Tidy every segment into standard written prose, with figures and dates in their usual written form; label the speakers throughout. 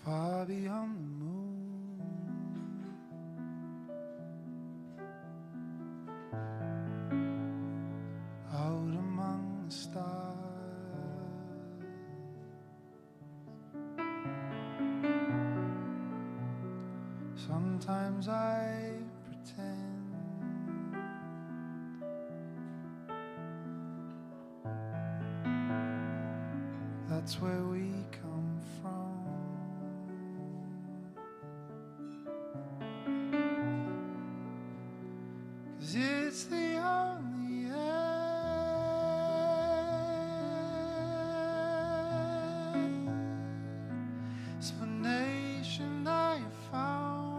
Speaker 1: far beyond the moon, out among the stars. Sometimes I pretend that's where we come from. 'Cause it's the only explanation I found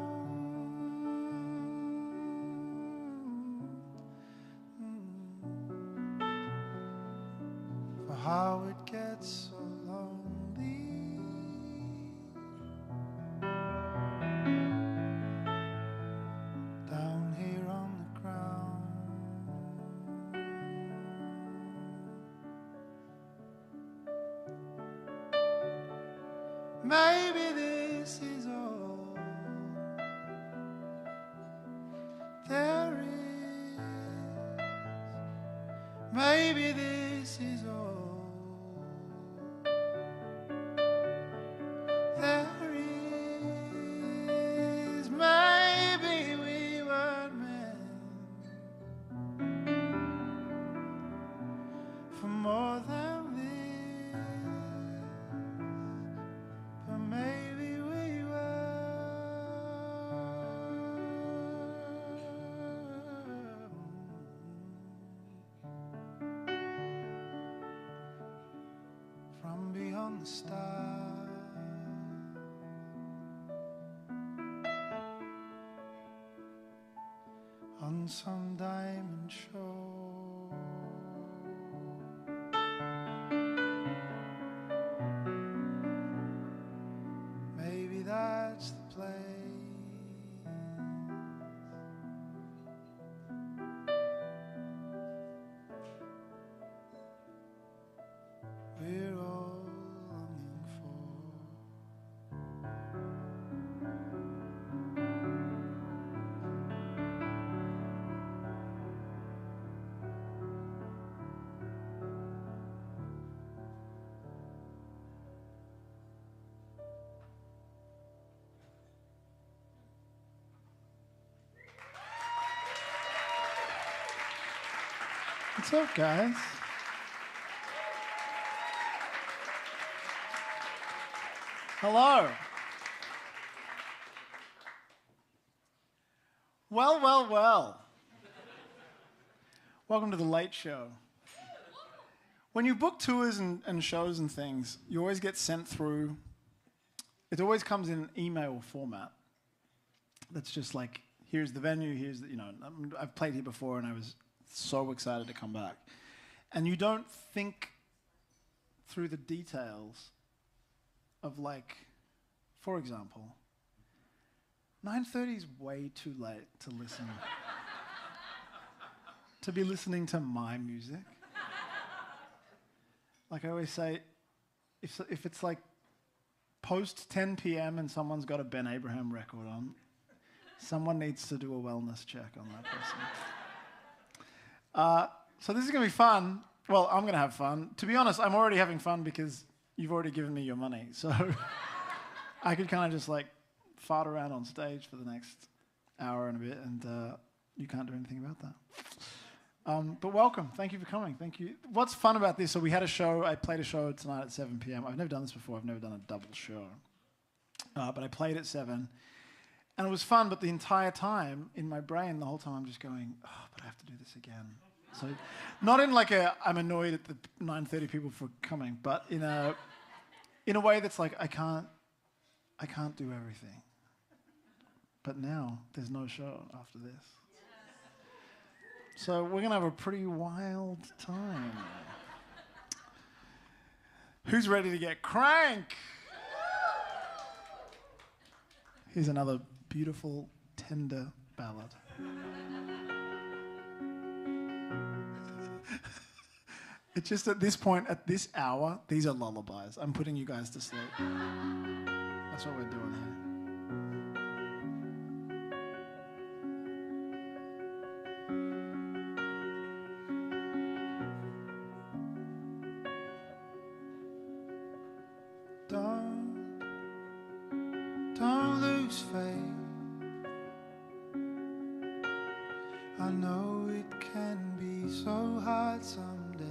Speaker 1: for how it gets so lonely down here on the ground. Maybe this is all there is. Maybe this is all there is. Maybe we were meant for more than this, but maybe we were. From beyond the stars, on some diamond shore, maybe that's the place we're all longing for. What's up, guys? Hello. Well, well, well. Welcome to the Late Show. When you book tours and shows and things, you always get sent through, it always comes in an email format. That's just like, here's the venue, here's the, I've played here before and I was so excited to come back. And you don't think through the details of, like, for example, 9:30 is way too late to listen, to be listening to my music. Like I always say, if it's like post 10 p.m. and someone's got a Ben Abraham record on, someone needs to do a wellness check on that person. So this is going to be fun. Well, I'm going to have fun. To be honest, I'm already having fun because you've already given me your money. So I could kind of just like fart around on stage for the next hour and a bit, and you can't do anything about that. But welcome. Thank you for coming. Thank you. What's fun about this, so we had a show. I played a show tonight at 7 p.m. I've never done this before. I've never done a double show. But I played at 7. And it was fun, but the entire time, in my brain, the whole time, I'm just going, oh, but I have to do this again. So, not in like I'm annoyed at the 9:30 people for coming, but in a way that's like, I can't do everything. But now, there's no show after this. So we're going to have a pretty wild time. Who's ready to get crank? Here's another beautiful, tender ballad. It's just at this point, at this hour, these are lullabies. I'm putting you guys to sleep. That's what we're doing here. Don't lose faith. I know it can be so hard some days.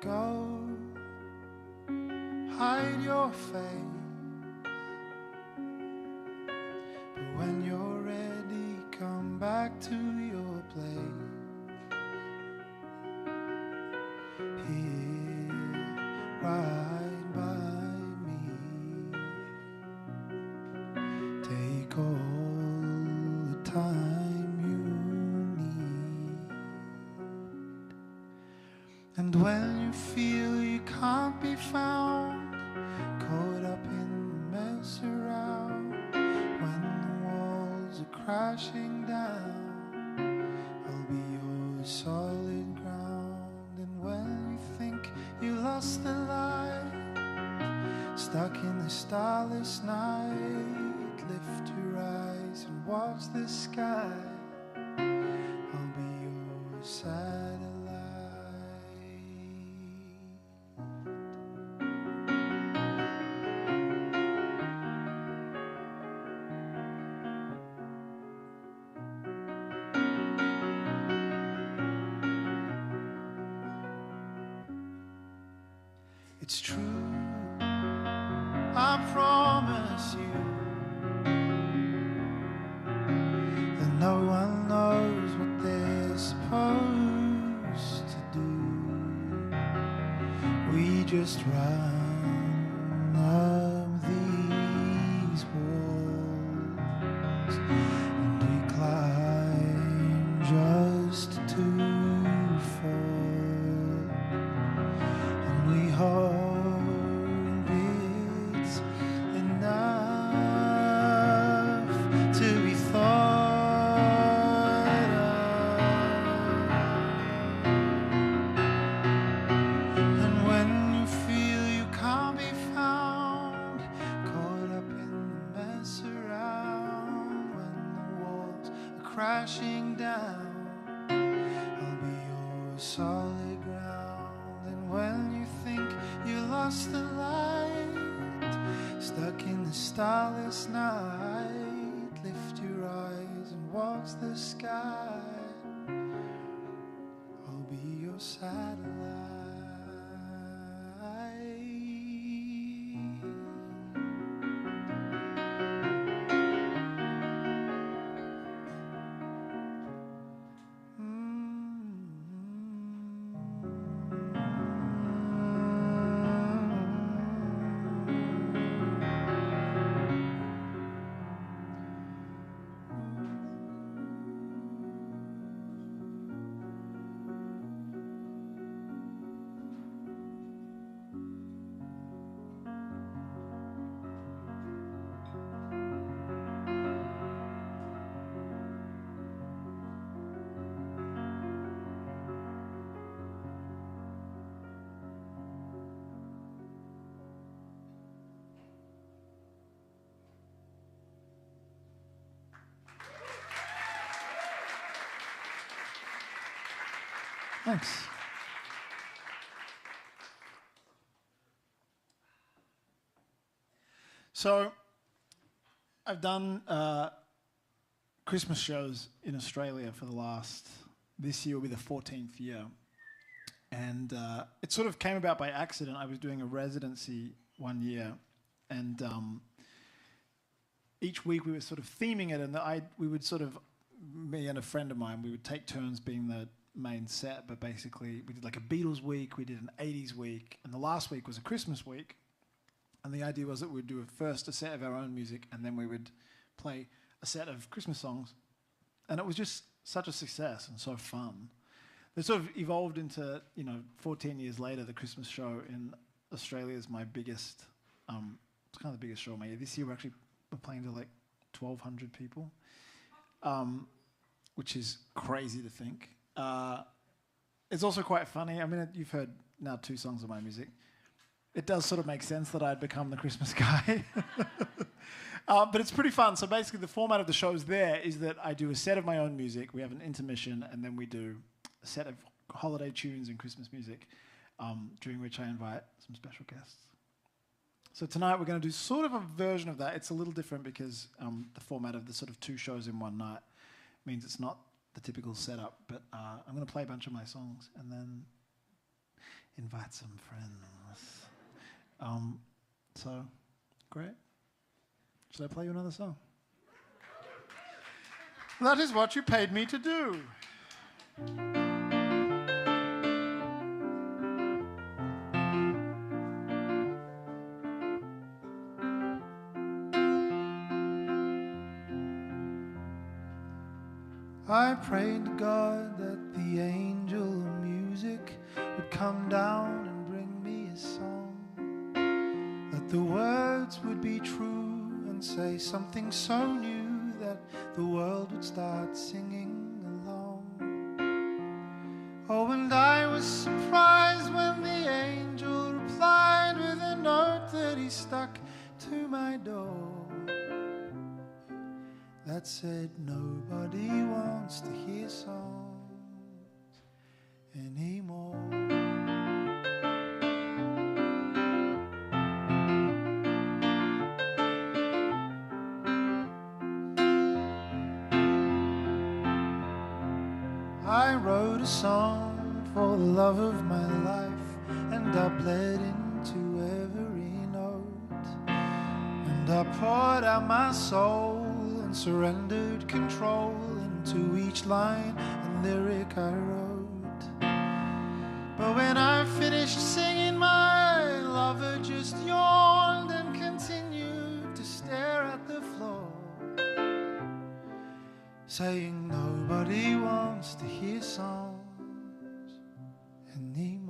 Speaker 1: Go hide your face, but when you're ready, come back to your place. Here, right by me. Take all the time you need. And when you feel you can't be found, caught up in the mess around, when the walls are crashing down, I'll be your solid ground. And when you think you lost the light, stuck in the starless night, lift your eyes and watch the sky. I'll be your satellite. It's true, I promise you, that no one knows what they're supposed to do. We just run up these walls, and we climb just to fall, and we hope it's enough to be thought of. And when you feel you can't be found, caught up in the mess around, when the walls are crashing down, I'll be your solid ground. And when you think you lost the light, stuck in the starless night, lift your eyes and watch the sky. I'll be your satellite. Thanks. So, I've done Christmas shows in Australia for the last, this year will be the 14th year. And it sort of came about by accident. I was doing a residency one year, and each week we were sort of theming it, and we would sort of, me and a friend of mine, we would take turns being the main set, but basically we did like a Beatles week, we did an 80s week, and the last week was a Christmas week. And the idea was that we'd do first a set of our own music, and then we would play a set of Christmas songs. And it was just such a success and so fun. It sort of evolved into, 14 years later, the Christmas show in Australia is my biggest, it's kind of the biggest show of my year. This year we're playing to like 1,200 people, which is crazy to think. It's also quite funny. I mean, you've heard now 2 songs of my music. It does sort of make sense that I'd become the Christmas guy. But it's pretty fun. So basically the format of the shows there is that I do a set of my own music, we have an intermission, and then we do a set of holiday tunes and Christmas music, during which I invite some special guests. So tonight we're going to do sort of a version of that. It's a little different because the format of the sort of 2 shows in one night means it's not the typical setup, but I'm going to play a bunch of my songs and then invite some friends. So, great. Should I play you another song? That is what you paid me to do. I prayed to God that the angel of music would come down and bring me a song, that the words would be true and say something so new that the world would start singing along. Oh, and I was surprised when the angel replied with a note that he stuck to my door that said, nobody wants to hear songs anymore. I wrote a song for the love of my life, and I bled into every note, and I poured out my soul and surrendered control into each line and lyric I wrote. But when I finished singing, my lover just yawned and continued to stare at the floor, saying nobody wants to hear songs anymore.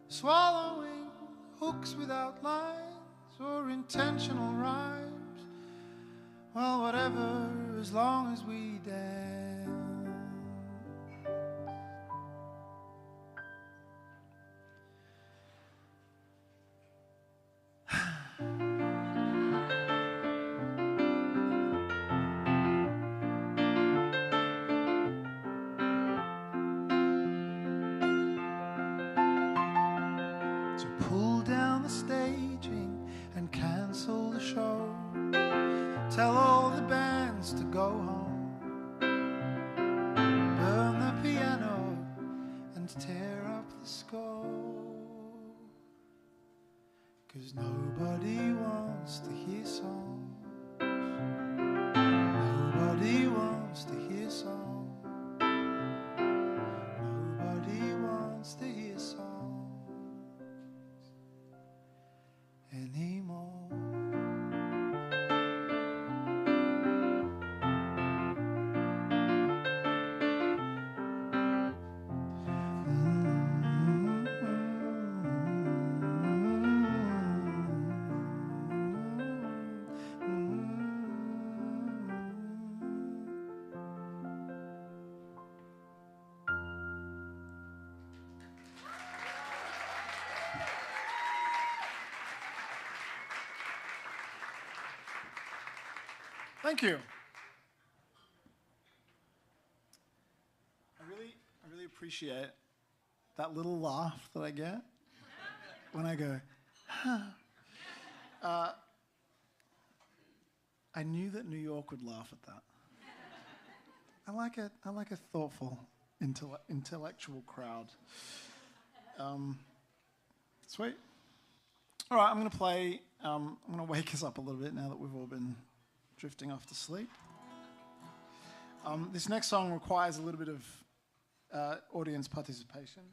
Speaker 1: Swallowing hooks without lines or intentional rhymes. Well, whatever, as long as we dance. Pull down the staging and cancel the show. Tell all the bands to go home. Burn the piano and tear up the score. 'Cause nobody wants to hear songs. Nobody wants to hear songs. Nobody wants to hear songs anymore. Thank you. I really appreciate that little laugh that I get when I go, huh. I knew that New York would laugh at that. I like a thoughtful, intellectual crowd. Sweet. All right, I'm going to play. I'm going to wake us up a little bit now that we've all been drifting off to sleep. This next song requires a little bit of audience participation.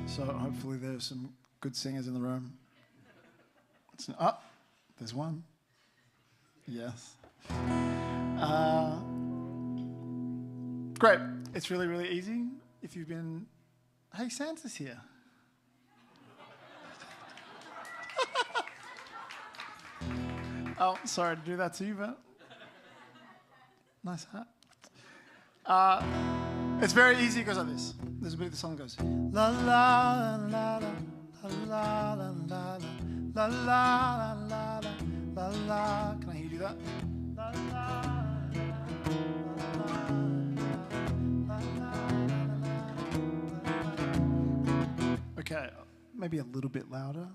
Speaker 1: So hopefully there's some good singers in the room. There's one. Yes. Great. It's really, really easy. If you've been... Hey, Santa's here. Oh, sorry to do that to you, but... Nice hat. It's very easy. It goes like this. There's a bit of the song that goes... La la la la la la la la la la la la la. Can I hear you do that? La la. Okay, maybe a little bit louder.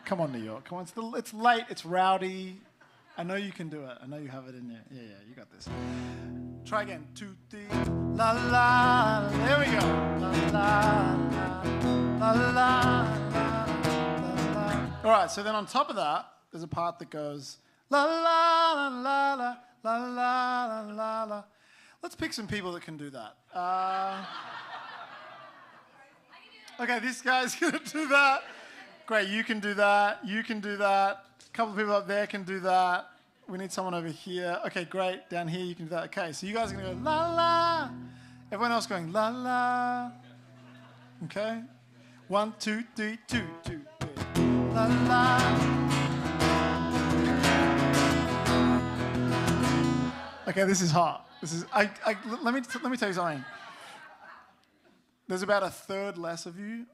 Speaker 1: Come on, New York. Come on, it's late, it's rowdy. I know you can do it. I know you have it in you. Yeah, you got this. Try again. 2, 3. La la. There we go. La la la la la la. All right. So then on top of that, there's a part that goes la la la la la la la la la. Let's pick some people that can do that. Okay, this guy's gonna do that. Great, you can do that. You can do that. A couple of people up there can do that. We need someone over here. Okay, great. Down here, you can do that. Okay, so you guys are going to go la la. Everyone else going la la. Okay? 1, 2, 3, 2, 2, 3. La la. Okay, this is hot. This is. Let me tell you something. There's about a third less of you.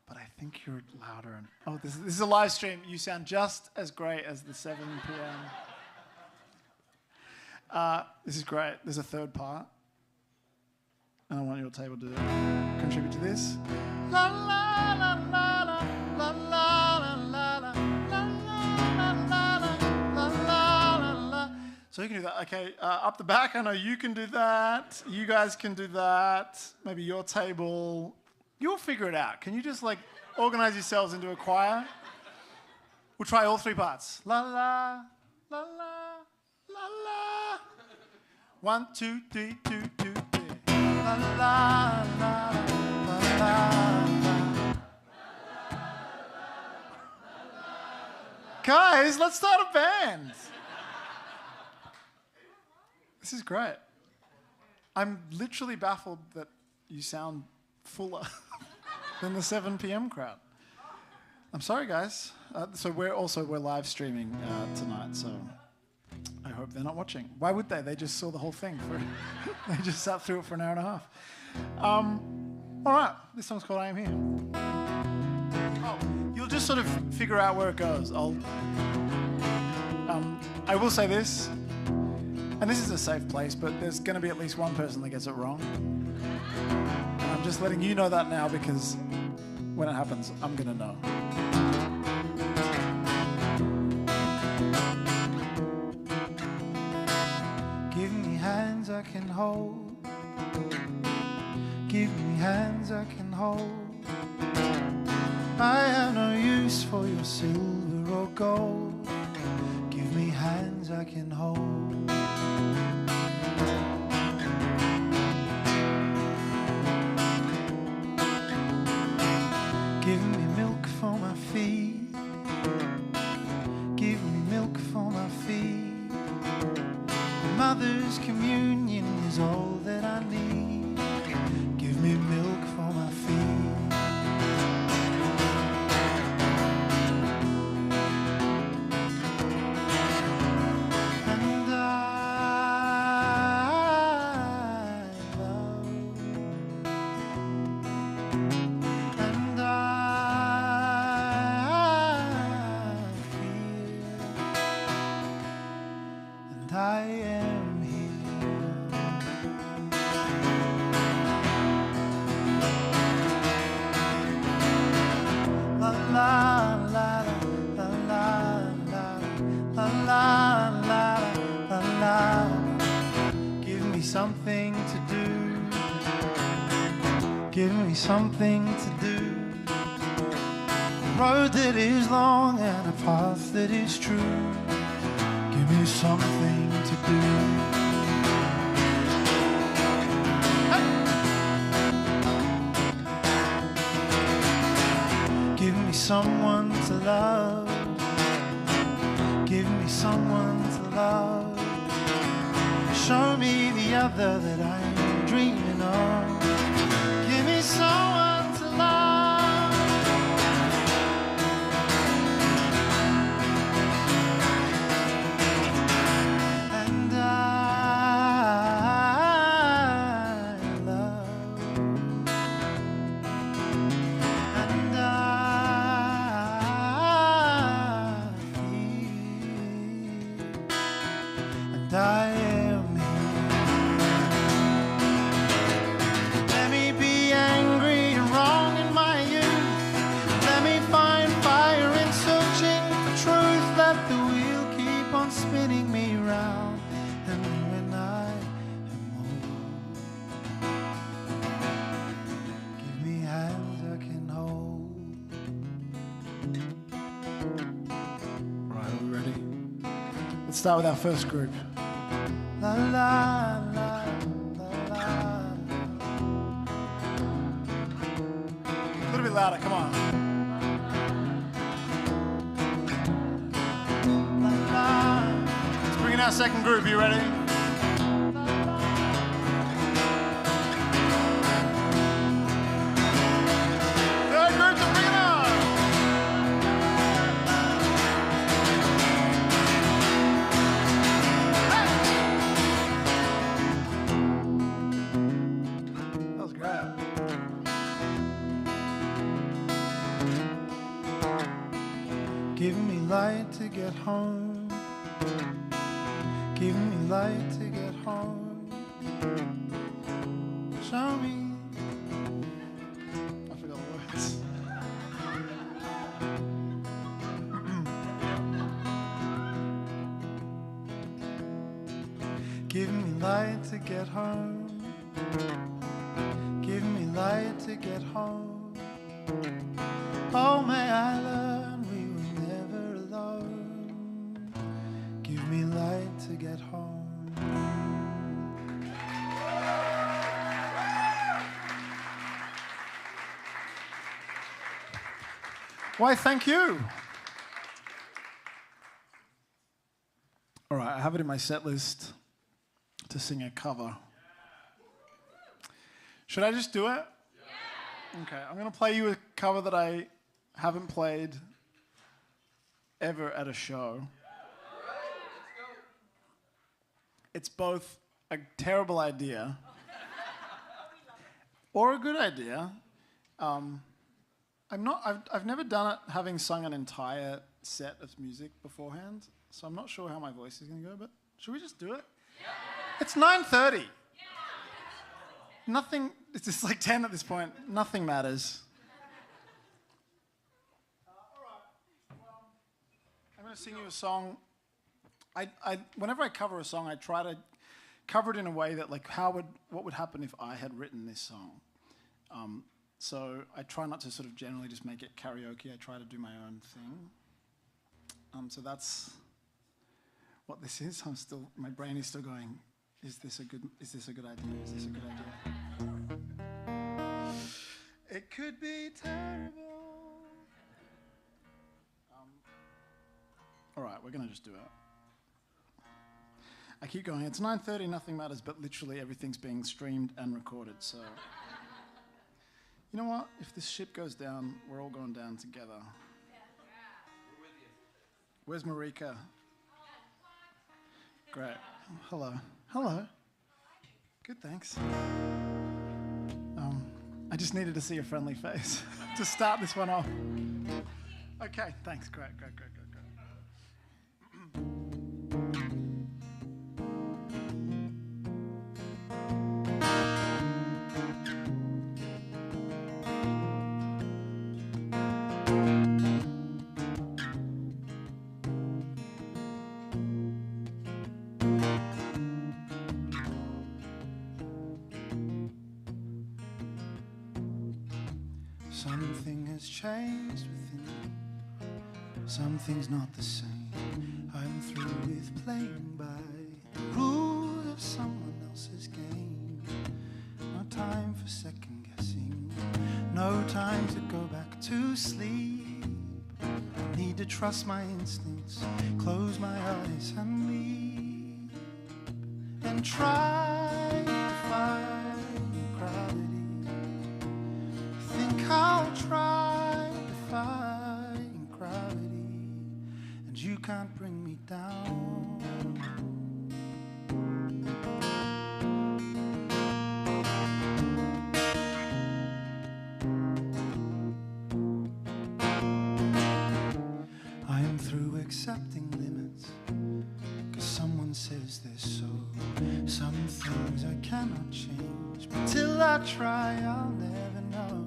Speaker 1: But I think you're louder. This is a live stream. You sound just as great as the 7 p.m. This is great. There's a third part. And I want your table to contribute to this. La la la la la la la la la la la. So you can do that. Okay, up the back, I know you can do that. You guys can do that. Maybe your table. You'll figure it out. Can you just organize yourselves into a choir? We'll try all 3 parts. La la, la la, la la. 1, 2, 3, 2, 2, 3. La la, la la, la. Guys, let's start a band. This is great. I'm literally baffled that you sound fuller than the 7 p.m. crowd. I'm sorry, guys. So we're live streaming tonight, so I hope they're not watching. Why would they? They just saw the whole thing. They just sat through it for an hour and a half. All right, this song's called I Am Here. Oh, you'll just sort of figure out where it goes. I will say this, and this is a safe place, but there's going to be at least one person that gets it wrong. I'm just letting you know that now because when it happens, I'm going to know. Give me hands I can hold. Give me hands I can hold. I have no use for your silver or gold. Give me hands I can hold. Give me milk for my feet. Give me milk for my feet. Mother's communion is all that I need. Give me milk for my feet. And I am here. La la la la la la la la la la la. Give me something to do. Give me something to do. road that is long and a path that is true. Give me something to do. Hey! Give me someone to love. Give me someone to love. Show me the other that I'm dreaming of. Give me someone to love. And I love. And I feel. And I am here. Let me be angry and wrong in my youth. Let me find fire in searching for truth. Let the wheel keep on spinning me round. And when I am old, give me hands I can hold. Right, are we ready? Let's start with our first group. La la la la la. A little bit louder, come on. La la. Let's bring in our second group. You ready? Third group, to bring it on. That was great. Give me light to get home. Give me light to get home. Show me. I forgot the words. Give me light to get home. Give me light to get home. Oh, may I learn we were never alone. Give me light to get home. Why, thank you. All right, I have it in my set list to sing a cover. Should I just do it? Yeah. Okay, I'm going to play you a cover that I haven't played ever at a show. It's both a terrible idea or a good idea. I've never done it having sung an entire set of music beforehand, so I'm not sure how my voice is going to go, but should we just do it? Yeah. It's 9:30. Yeah. Nothing, it's just like 10 at this point. Nothing matters. All right. Well, I'm going to sing you a song. Whenever I cover a song, I try to cover it in a way that, like, what would happen if I had written this song? So I try not to sort of generally just make it karaoke. I try to do my own thing. So that's what this is. My brain is still going, is this a good idea? Is this a good idea? It could be terrible. All right, we're gonna just do it. I keep going, it's 9:30, nothing matters, but literally everything's being streamed and recorded, so. You know what? If this ship goes down, we're all going down together. Where's Marika? Great. Hello. Hello. Good, thanks. I just needed to see a friendly face to start this one off. Okay, thanks. Great. Something has changed within me. Something's not the same. I'm through with playing by the rules of someone else's game. No time for second guessing. No time to go back to sleep. I need to trust my instincts. Close my eyes and leave. And try to find gravity. Think I'll try to find gravity. And you can't bring me down. I am through accepting limits, 'cause someone says they're so. Some things I cannot change, but till I try I'll never know.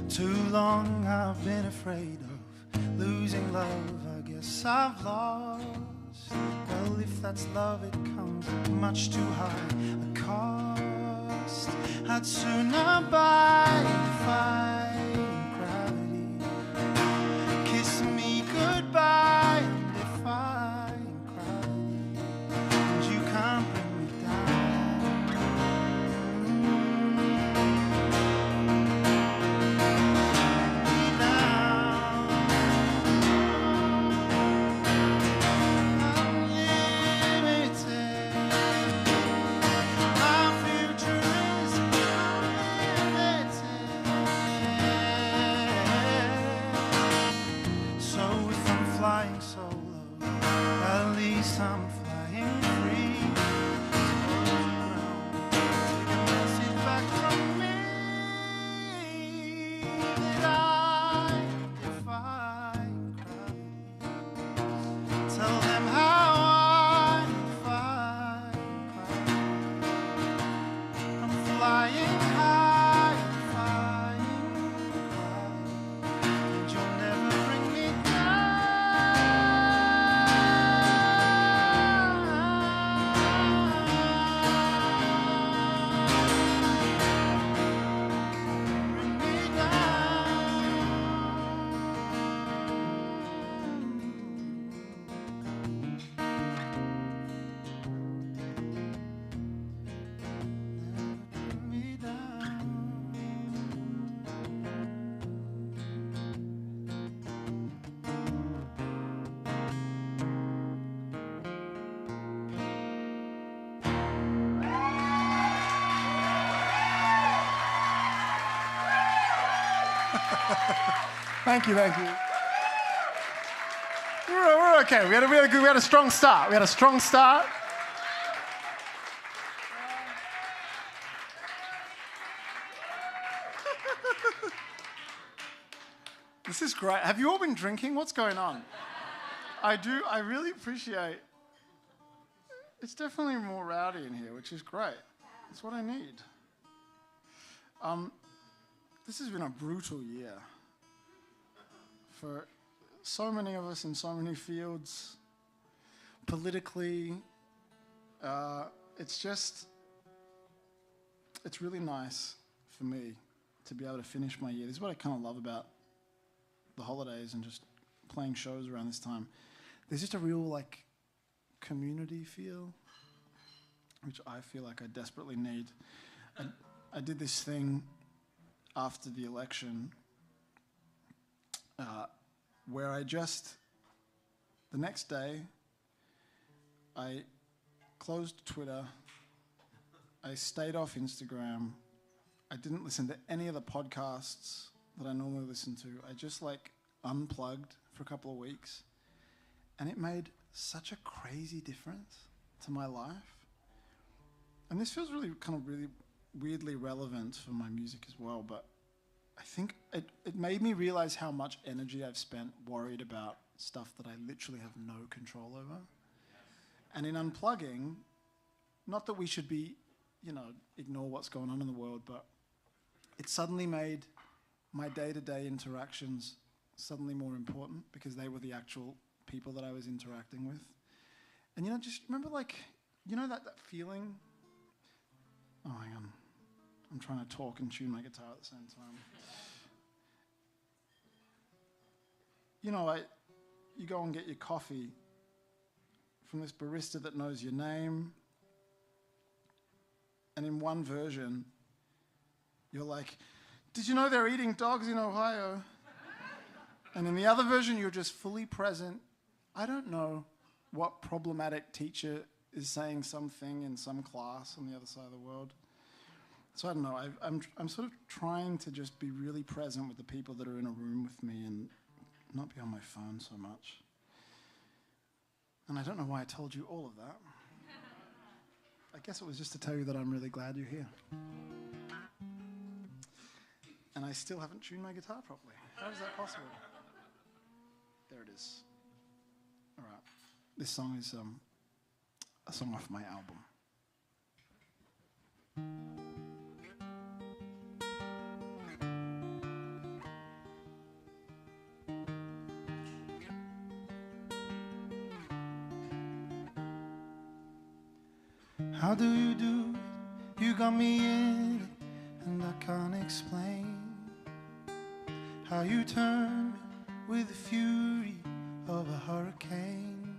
Speaker 1: Too long I've been afraid of losing love. I guess I've lost. Well, if that's love, it comes at much too high a cost. I'd sooner buy defying gravity. Kiss me goodbye and defying gravity. And you can't bring me down. Me down. I'm limited. My future is unlimited. So if I'm flying solo, at least I'm flying free. Take a message back from me that I defy gravity. Tell them how I defy gravity. I'm flying high, defying gravity. And you'll never bring me down. Bring me down. Never bring me down. Thank you, thank you. We're okay. We had a strong start. We had a strong start. This is great. Have you all been drinking? What's going on? I really appreciate. It's definitely more rowdy in here, which is great. It's what I need. This has been a brutal year for so many of us in so many fields. Politically, it's really nice for me to be able to finish my year. This is what I kind of love about the holidays and just playing shows around this time. There's just a real community feel, which I feel like I desperately need. I did this thing after the election where the next day, I closed Twitter, I stayed off Instagram, I didn't listen to any of the podcasts that I normally listen to. I just unplugged for a couple of weeks, and it made such a crazy difference to my life. And this feels really weirdly relevant for my music as well, but I think it made me realize how much energy I've spent worried about stuff that I literally have no control over. And in unplugging, not that we should be, ignore what's going on in the world, but it suddenly made my day-to-day interactions suddenly more important because they were the actual people that I was interacting with. And just remember that feeling. Oh, hang on. I'm trying to talk and tune my guitar at the same time. you go and get your coffee from this barista that knows your name. And in one version, you're like, did you know they're eating dogs in Ohio? And in the other version, you're just fully present. I don't know what problematic teacher is saying something in some class on the other side of the world. So I don't know. I'm sort of trying to just be really present with the people that are in a room with me and not be on my phone so much. And I don't know why I told you all of that. I guess it was just to tell you that I'm really glad you're here. And I still haven't tuned my guitar properly. How is that possible? There it is. All right. This song is a song off my album. How do you do it? You got me in it, and I can't explain how you turn me with the fury of a hurricane.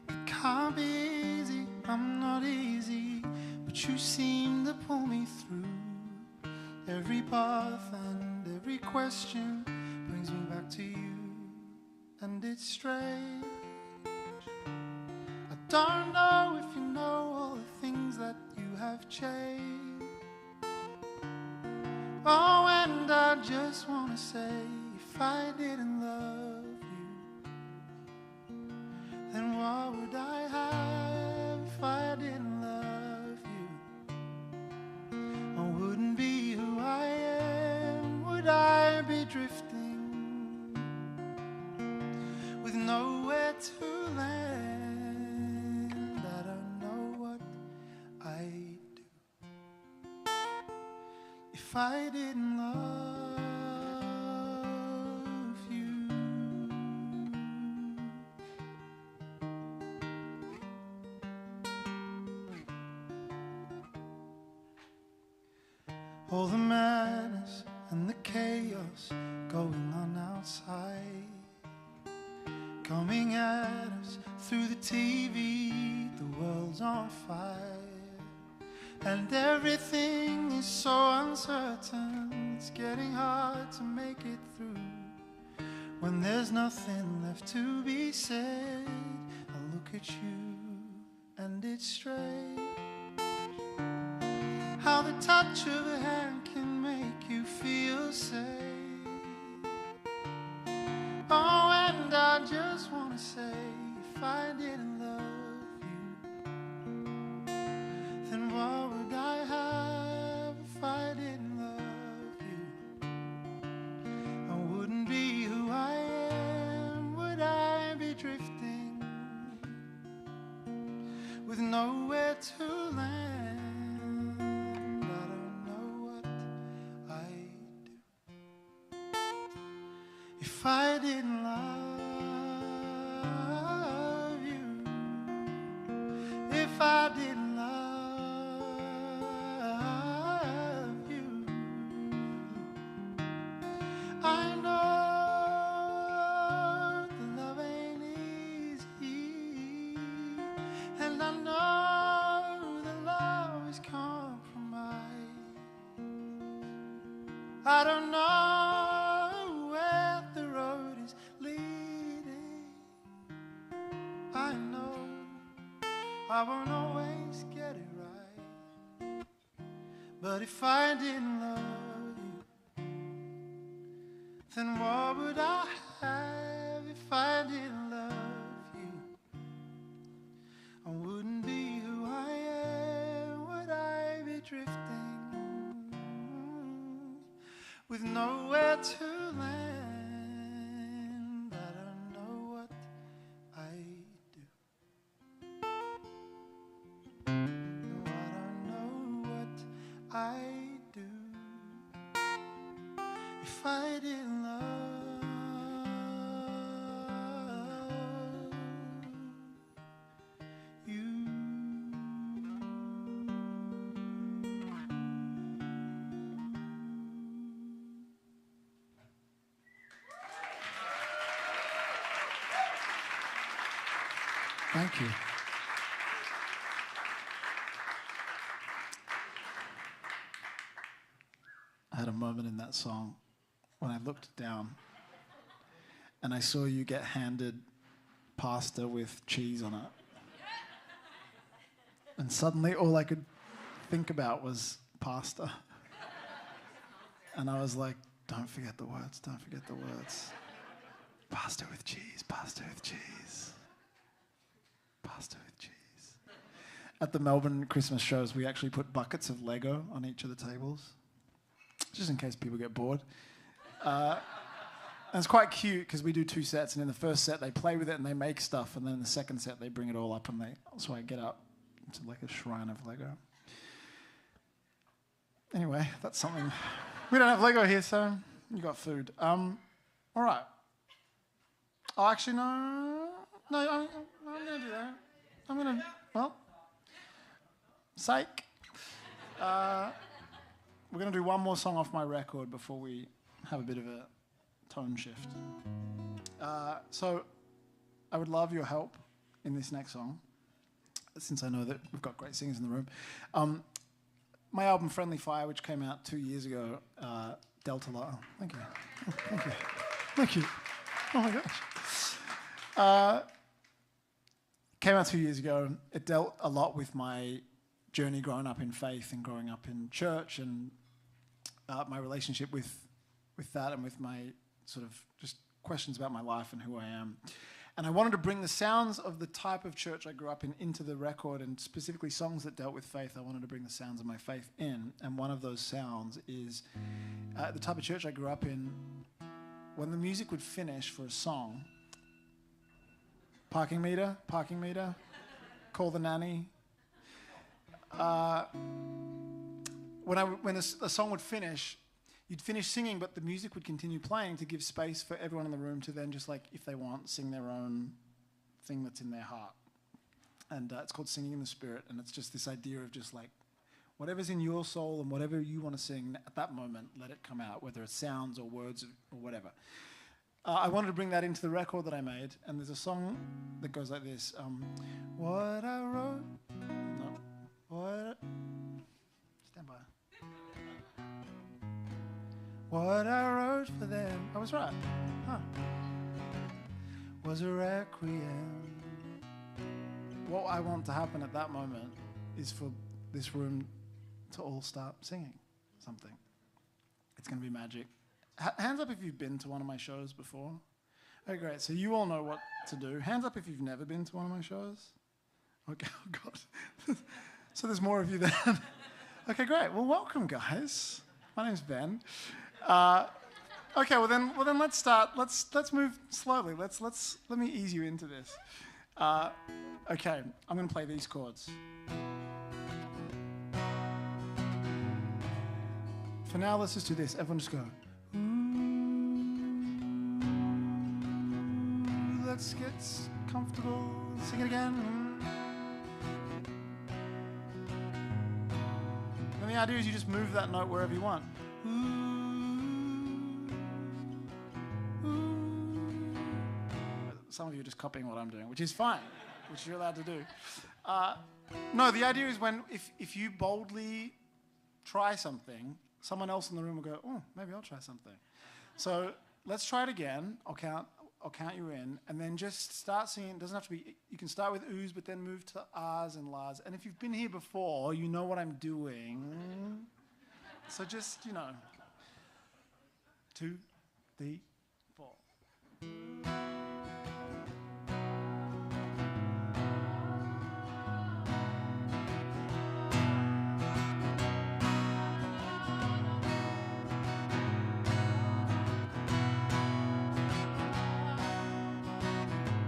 Speaker 1: It can't be easy, I'm not easy, but you seem to pull me through. Every path and every question brings me back to you, and it's strange. I don't know if you know all the things that you have changed. Oh, and I just want to say, if I didn't love you, then what would I have if I didn't love you? I wouldn't be who I am, would I be drifting with nowhere to land? I don't know what I'd do if I didn't love you. All the madness and the chaos going on outside, coming at us through the TV, the world's on fire. And everything is so uncertain, it's getting hard to make it through. When there's nothing left to be said, I look at you and it's strange how the touch of a hand can make you feel safe. Oh, and I just want to say, if I didn't love you, then what would I have if I didn't love you? I wouldn't be who I am, would I be drifting with nowhere to land? I don't know what I'd do if I didn't love you, if I didn't love you. I know the love ain't easy, and I know the love is compromised. I don't know where the road is leading. I know I won't always get it right, but if I didn't love you, then what would I have if I didn't love you? I wouldn't be who I am, would I be drifting with nowhere to land? I don't know what I'd do. No, I don't know what I'd do if I didn't love you. Thank you. I had a moment in that song when I looked down and I saw you get handed pasta with cheese on it. And suddenly all I could think about was pasta. And I was like, don't forget the words, don't forget the words. Pasta with cheese, pasta with cheese. Pasta with cheese. At the Melbourne Christmas shows, we actually put buckets of Lego on each of the tables, just in case people get bored. And it's quite cute because we do 2 sets, and in the first set they play with it and they make stuff, and then in the second set they bring it all up and so I get up into like a shrine of Lego. Anyway, that's something. We don't have Lego here, so you got food. All right. Oh, actually, no, I'm going to do that. Psych. We're going to do one more song off my record before we have a bit of a tone shift. So I would love your help in this next song, since I know that we've got great singers in the room. My album Friendly Fire, which came out 2 years ago, dealt a lot. Oh, thank you. Oh, thank you. Thank you. Oh my gosh. Came out 2 years ago. It dealt a lot with my journey growing up in faith and growing up in church, and my relationship with that, and with my sort of just questions about my life and who I am. And I wanted to bring the sounds of the type of church I grew up in into the record, and specifically songs that dealt with faith. I wanted to bring the sounds of my faith in, and one of those sounds is the type of church I grew up in. When the music would finish for a song, parking meter, call the nanny. When a song would finish, you'd finish singing, but the music would continue playing to give space for everyone in the room to then just, like, if they want, sing their own thing that's in their heart. And it's called Singing in the Spirit, and it's just this idea of just, like, whatever's in your soul and whatever you want to sing at that moment, let it come out, whether it's sounds or words or whatever. I wanted to bring that into the record that I made, and there's a song that goes like this. What I wrote... No. What... Stand by. What I wrote for them, I was right, was a requiem. What I want to happen at that moment is for this room to all start singing something. It's going to be magic. Hands up if you've been to one of my shows before. Okay, great. So you all know what to do. Hands up if you've never been to one of my shows. Okay, oh God. So there's more of you than... Okay, great. Well, welcome, guys. My name's Ben. Okay, well then let's start. Let's move slowly. Let me ease you into this. Okay, I'm going to play these chords. For now, let's just do this. Everyone just go. Let's get comfortable. Sing it again. And the idea is you just move that note wherever you want. Some of you are just copying what I'm doing, which is fine, which you're allowed to do. No, the idea is if you boldly try something, someone else in the room will go, oh, maybe I'll try something. So let's try it again. I'll count you in, and then just start singing. It doesn't have to be, you can start with oohs, but then move to ahs and lahs. And if you've been here before, you know what I'm doing. So just, 2, 3, 4.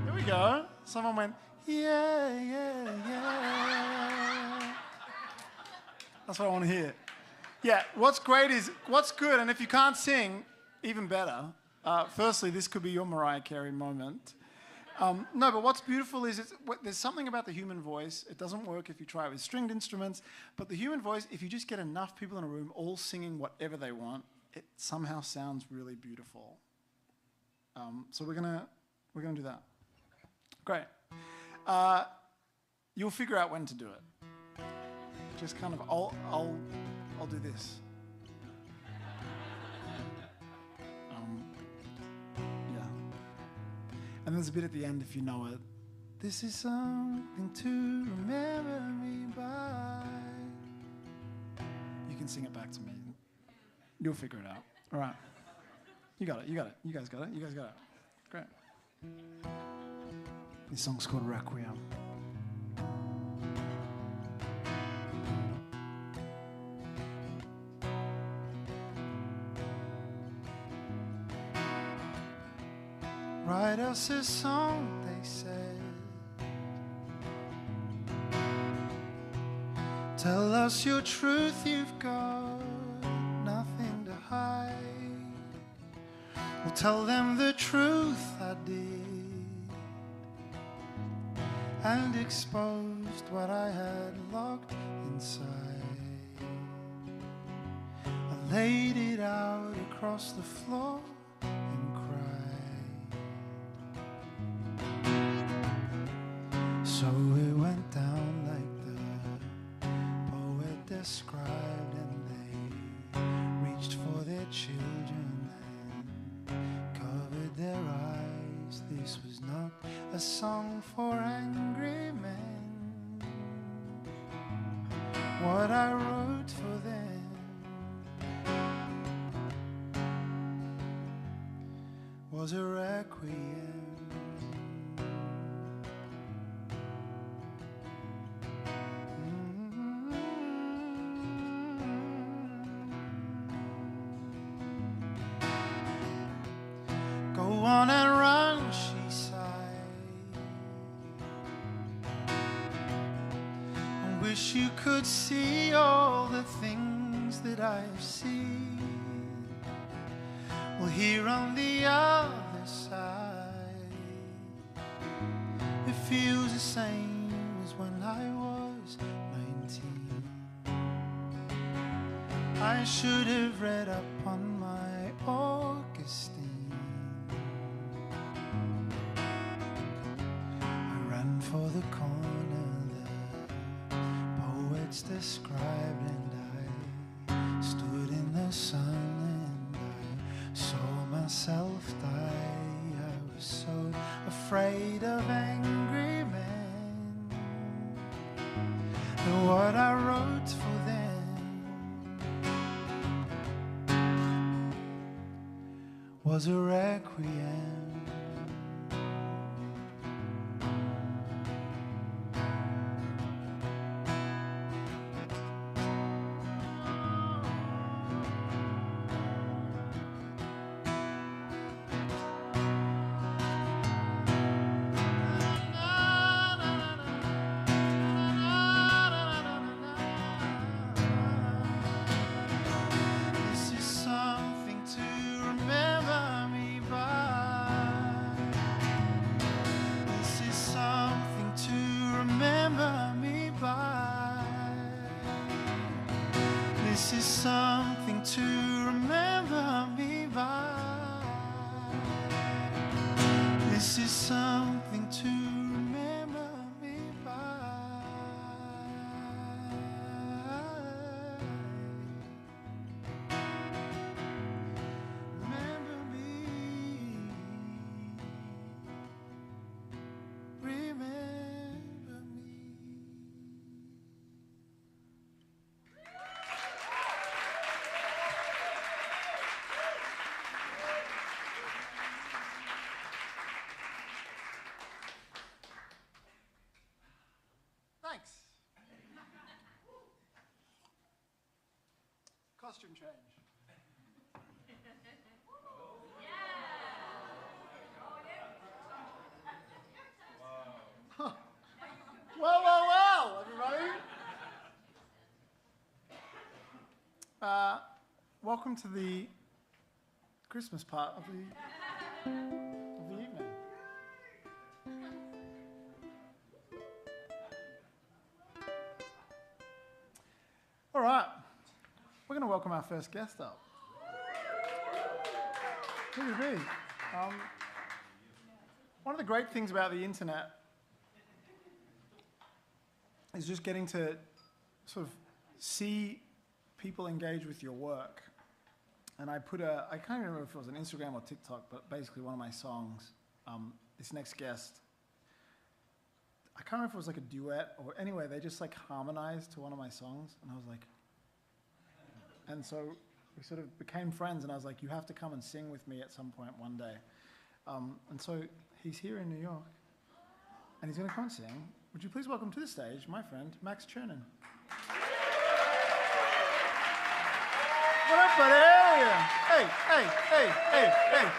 Speaker 1: Here we go. Someone went, yeah, yeah, yeah. That's what I want to hear. Yeah, what's good, and if you can't sing, even better. Firstly, this could be your Mariah Carey moment. No, but what's beautiful is there's something about the human voice. It doesn't work if you try it with stringed instruments, but the human voice, if you just get enough people in a room all singing whatever they want, it somehow sounds really beautiful. So we're gonna do that. Great. You'll figure out when to do it. Just kind of, I'll do this. Yeah. And there's a bit at the end if you know it. This is something to remember me by. You can sing it back to me. You'll figure it out. All right. You got it. You guys got it. Great. This song's called Requiem. Write us a song, they said. Tell us your truth, you've got nothing to hide. Well, tell them the truth I did, and exposed what I had locked inside. I laid it out across the floor and cried. So it went down like the poet described, and they reached for their children and covered their eyes. This was not a song for angry men. What I wrote for them was a requiem. Go on and run, she sighed. I wish you could see all the things that I've seen. Well, here on the other side, it feels the same as when I was 19. I should have read up on my Augustine. I ran for the corner the poets described, and I stood in the sun and I saw myself die. I was so afraid of angry men, that what I wrote for them was a requiem. This is something to remember me by. This is something to remember me by. This is something to remember me by. This is something to remember me by. Remember me. Remember me. Thanks. Costume change. Huh. Well, everybody. Welcome to the Christmas part of the evening. All right, we're going to welcome our first guest up. Who would it be? One of the great things about the internet is just getting to sort of see people engage with your work. And I can't remember if it was on Instagram or TikTok, but basically one of my songs, this next guest, I can't remember if it was like a duet or anyway, they just like harmonized to one of my songs. And I was like, and so we sort of became friends and I was like, you have to come and sing with me at some point one day. And so he's here in New York and he's going to come and sing. Would you please welcome to the stage my friend, Max Chernin. What up, buddy? Hey.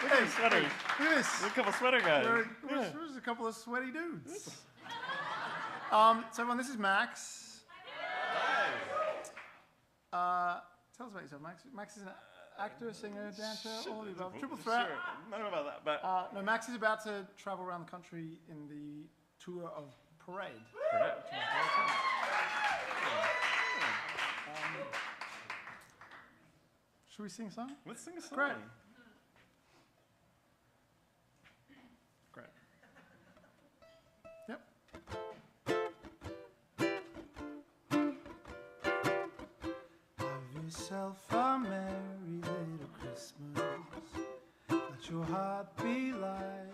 Speaker 2: Look at sweaters.
Speaker 1: Look at this.
Speaker 2: We're a couple sweater guys.
Speaker 1: We're just a couple of sweaty dudes. So everyone, this is Max. Tell us about yourself, Max. Max is an actor, singer, dancer, all of the above. Triple threat.
Speaker 2: Sure. I don't know about that, but...
Speaker 1: No, Max is about to travel around the country in the tour of Parade.
Speaker 2: Correct.
Speaker 1: Should we sing a song?
Speaker 2: Let's sing a song.
Speaker 1: Great. Great. Yep. Have yourself a merry little Christmas. Let your heart be light.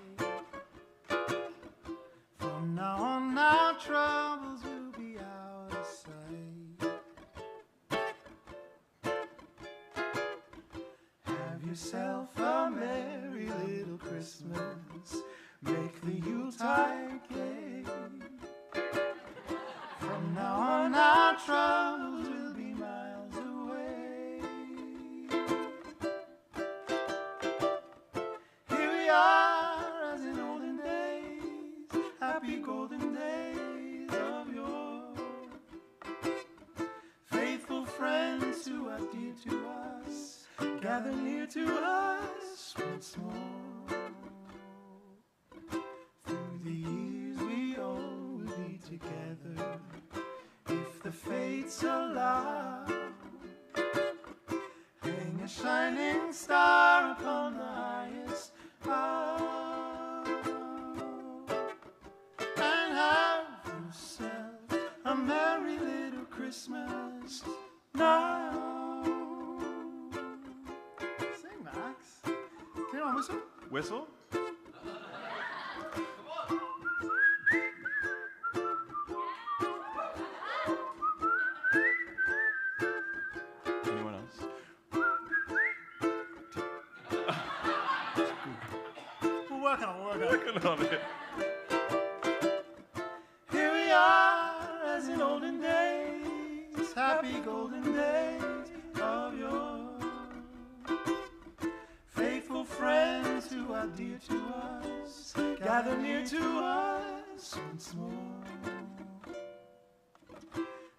Speaker 1: From now on, our troubles will be out of sight. Have yourself a merry little Christmas. Make the Yuletide gay. From now on, our troubles will be miles away. Here we are, as in olden days, happy golden days of yore. Faithful friends who are dear to us, gather near to us once more. Through the years we all will be together, if the fates allow. Hang a shining star upon the highest bough, and have yourself a merry little Christmas now. Sing, Max. Come on, whistle.
Speaker 2: Whistle? Anyone else?
Speaker 1: We're working on it.
Speaker 2: Working on it.
Speaker 1: Here we are, as in olden days, happy golden days of yore. Faithful friends who are dear to us, gather near to us once more.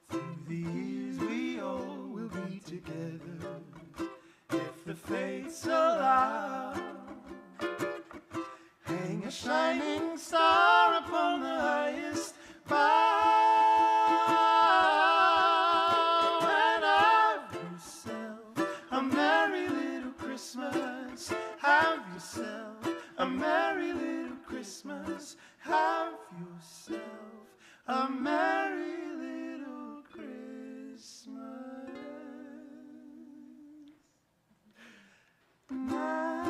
Speaker 1: Through the years we all will be together, if the fates allow. Hang a shining star upon the highest bough, and have yourself a merry little Christmas. Have yourself a merry little Christmas. Have yourself a merry little Christmas. Now.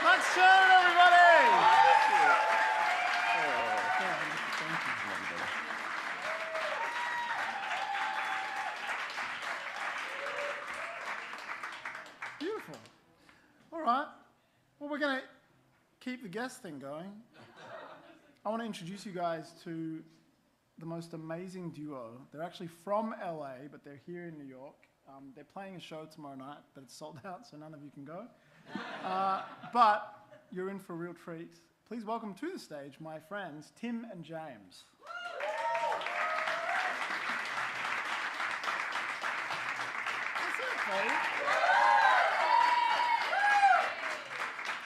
Speaker 1: Max Chernin, everybody! Beautiful. All right. Well, we're going to keep the guest thing going. I want to introduce you guys to the most amazing duo. They're actually from LA, but they're here in New York. They're playing a show tomorrow night, but it's sold out, so none of you can go. But you're in for a real treat. Please welcome to the stage my friends, Tim and James. That's it, Cody.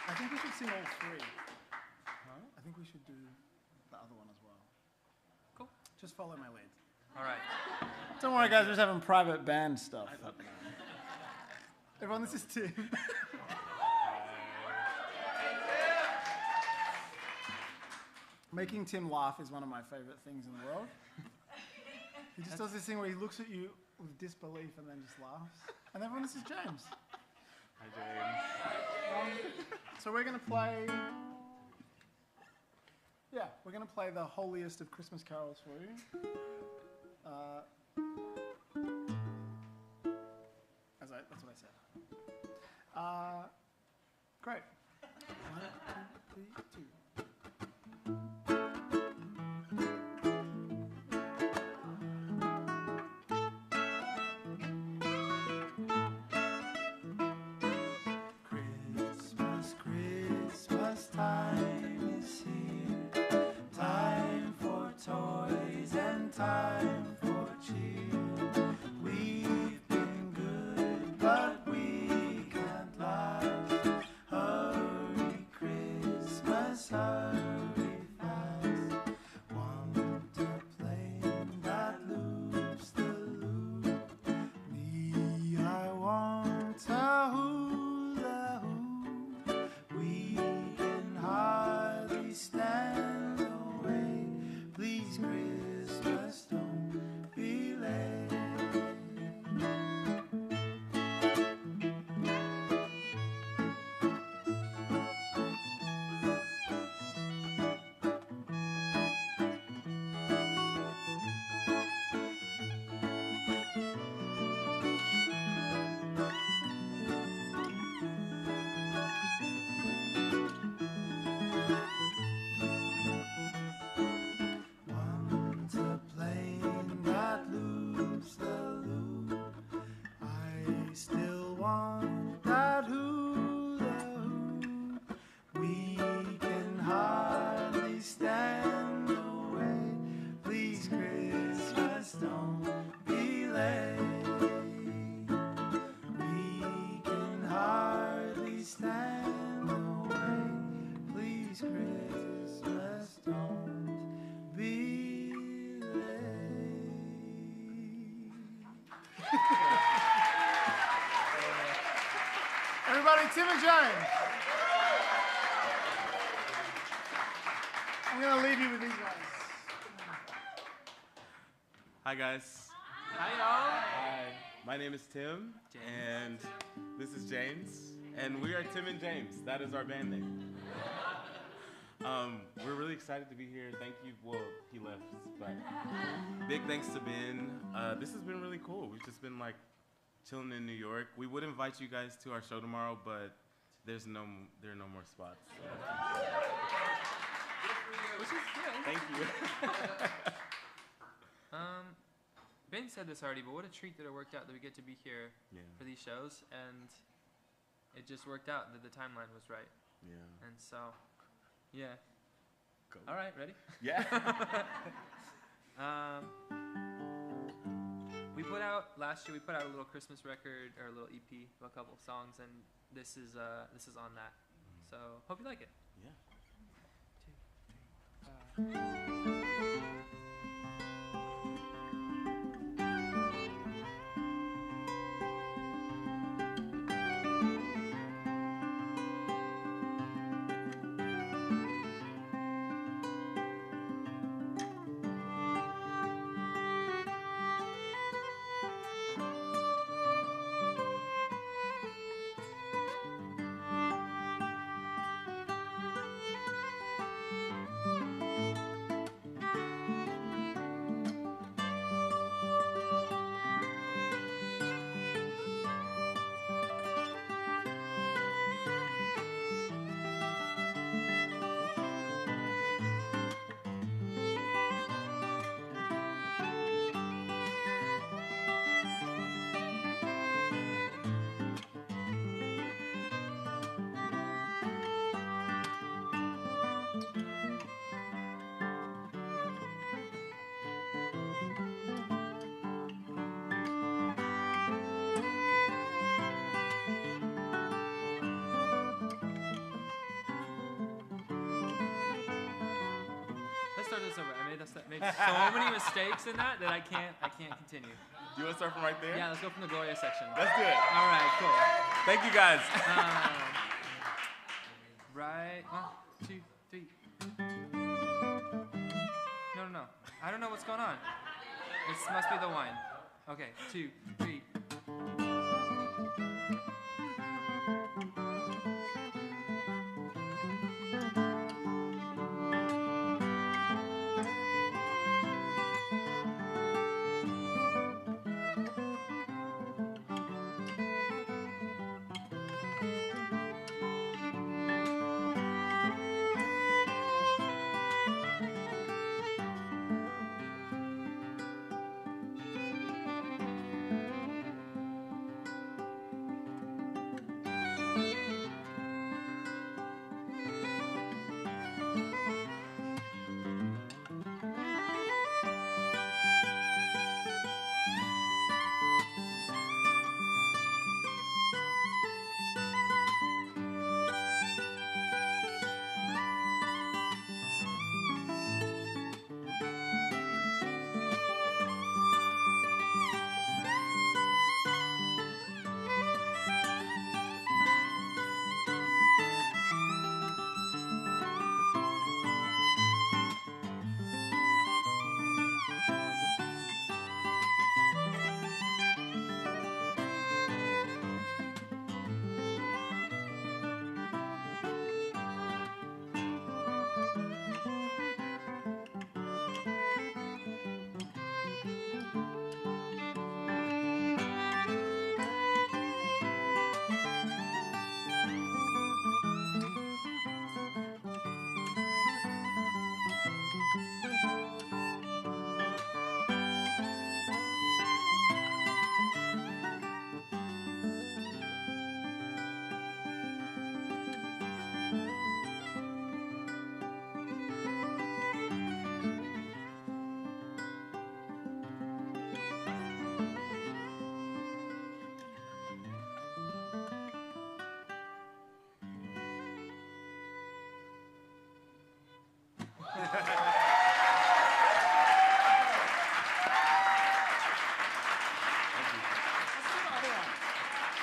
Speaker 1: I think we should sing all three. I think we should do the other one as well.
Speaker 3: Cool.
Speaker 1: Just follow my lead.
Speaker 3: All right.
Speaker 1: Don't worry, guys. We're just having private band stuff. Everyone, this is Tim. Making Tim laugh is one of my favorite things in the world. He just does this thing where he looks at you with disbelief and then just laughs. And everyone, this is James.
Speaker 2: Hi, James.
Speaker 1: So we're going to play... Yeah, we're going to play the holiest of Christmas carols for you. That's what I said. Great. 1, 2, 3, 2. Christmas, Christmas time is here. Time for toys and time for cheer. We've been good, but we can't last. Hurry, Christmas, hurry fast. Want a plane that loops the loop. Me, I want a hula hoop. We can hardly stand away. Please, Christmas, don't be late. Want a plane that loops the loop. I still want that hula hoop. We can hardly stand away. Please, Christmas, don't be late. We can hardly stand away. Please, Christmas, don't be late. Everybody, Tim and James. I'm going to leave you with these guys.
Speaker 2: Hi, guys.
Speaker 3: Hi, y'all.
Speaker 2: Hi. My name is Tim, and this is James, and we are Tim and James. That is our band name. We're really excited to be here. Thank you. Well, he left, but big thanks to Ben. This has been really cool. We've just been like chilling in New York. We would invite you guys to our show tomorrow, but there are no more spots. So.
Speaker 3: Which is good.
Speaker 2: Thank you.
Speaker 3: Ben said this already, but what a treat that it worked out that we get to be here for these shows, and it just worked out that the timeline was right.
Speaker 2: Yeah.
Speaker 3: And so, yeah.
Speaker 2: Go.
Speaker 3: All right, ready?
Speaker 2: Yeah.
Speaker 3: Last year we put out a little Christmas record or a little EP of a couple of songs, and this is on that. So hope you like it.
Speaker 2: Yeah.
Speaker 3: made so many mistakes in that I can't continue.
Speaker 2: Do you want to start from right there?
Speaker 3: Yeah, let's go from the Gloria section.
Speaker 2: Let's do it.
Speaker 3: All right, cool.
Speaker 2: Thank you, guys.
Speaker 3: Right, 1, 2, 3. No. I don't know what's going on. This must be the wine. Okay, 2, 3.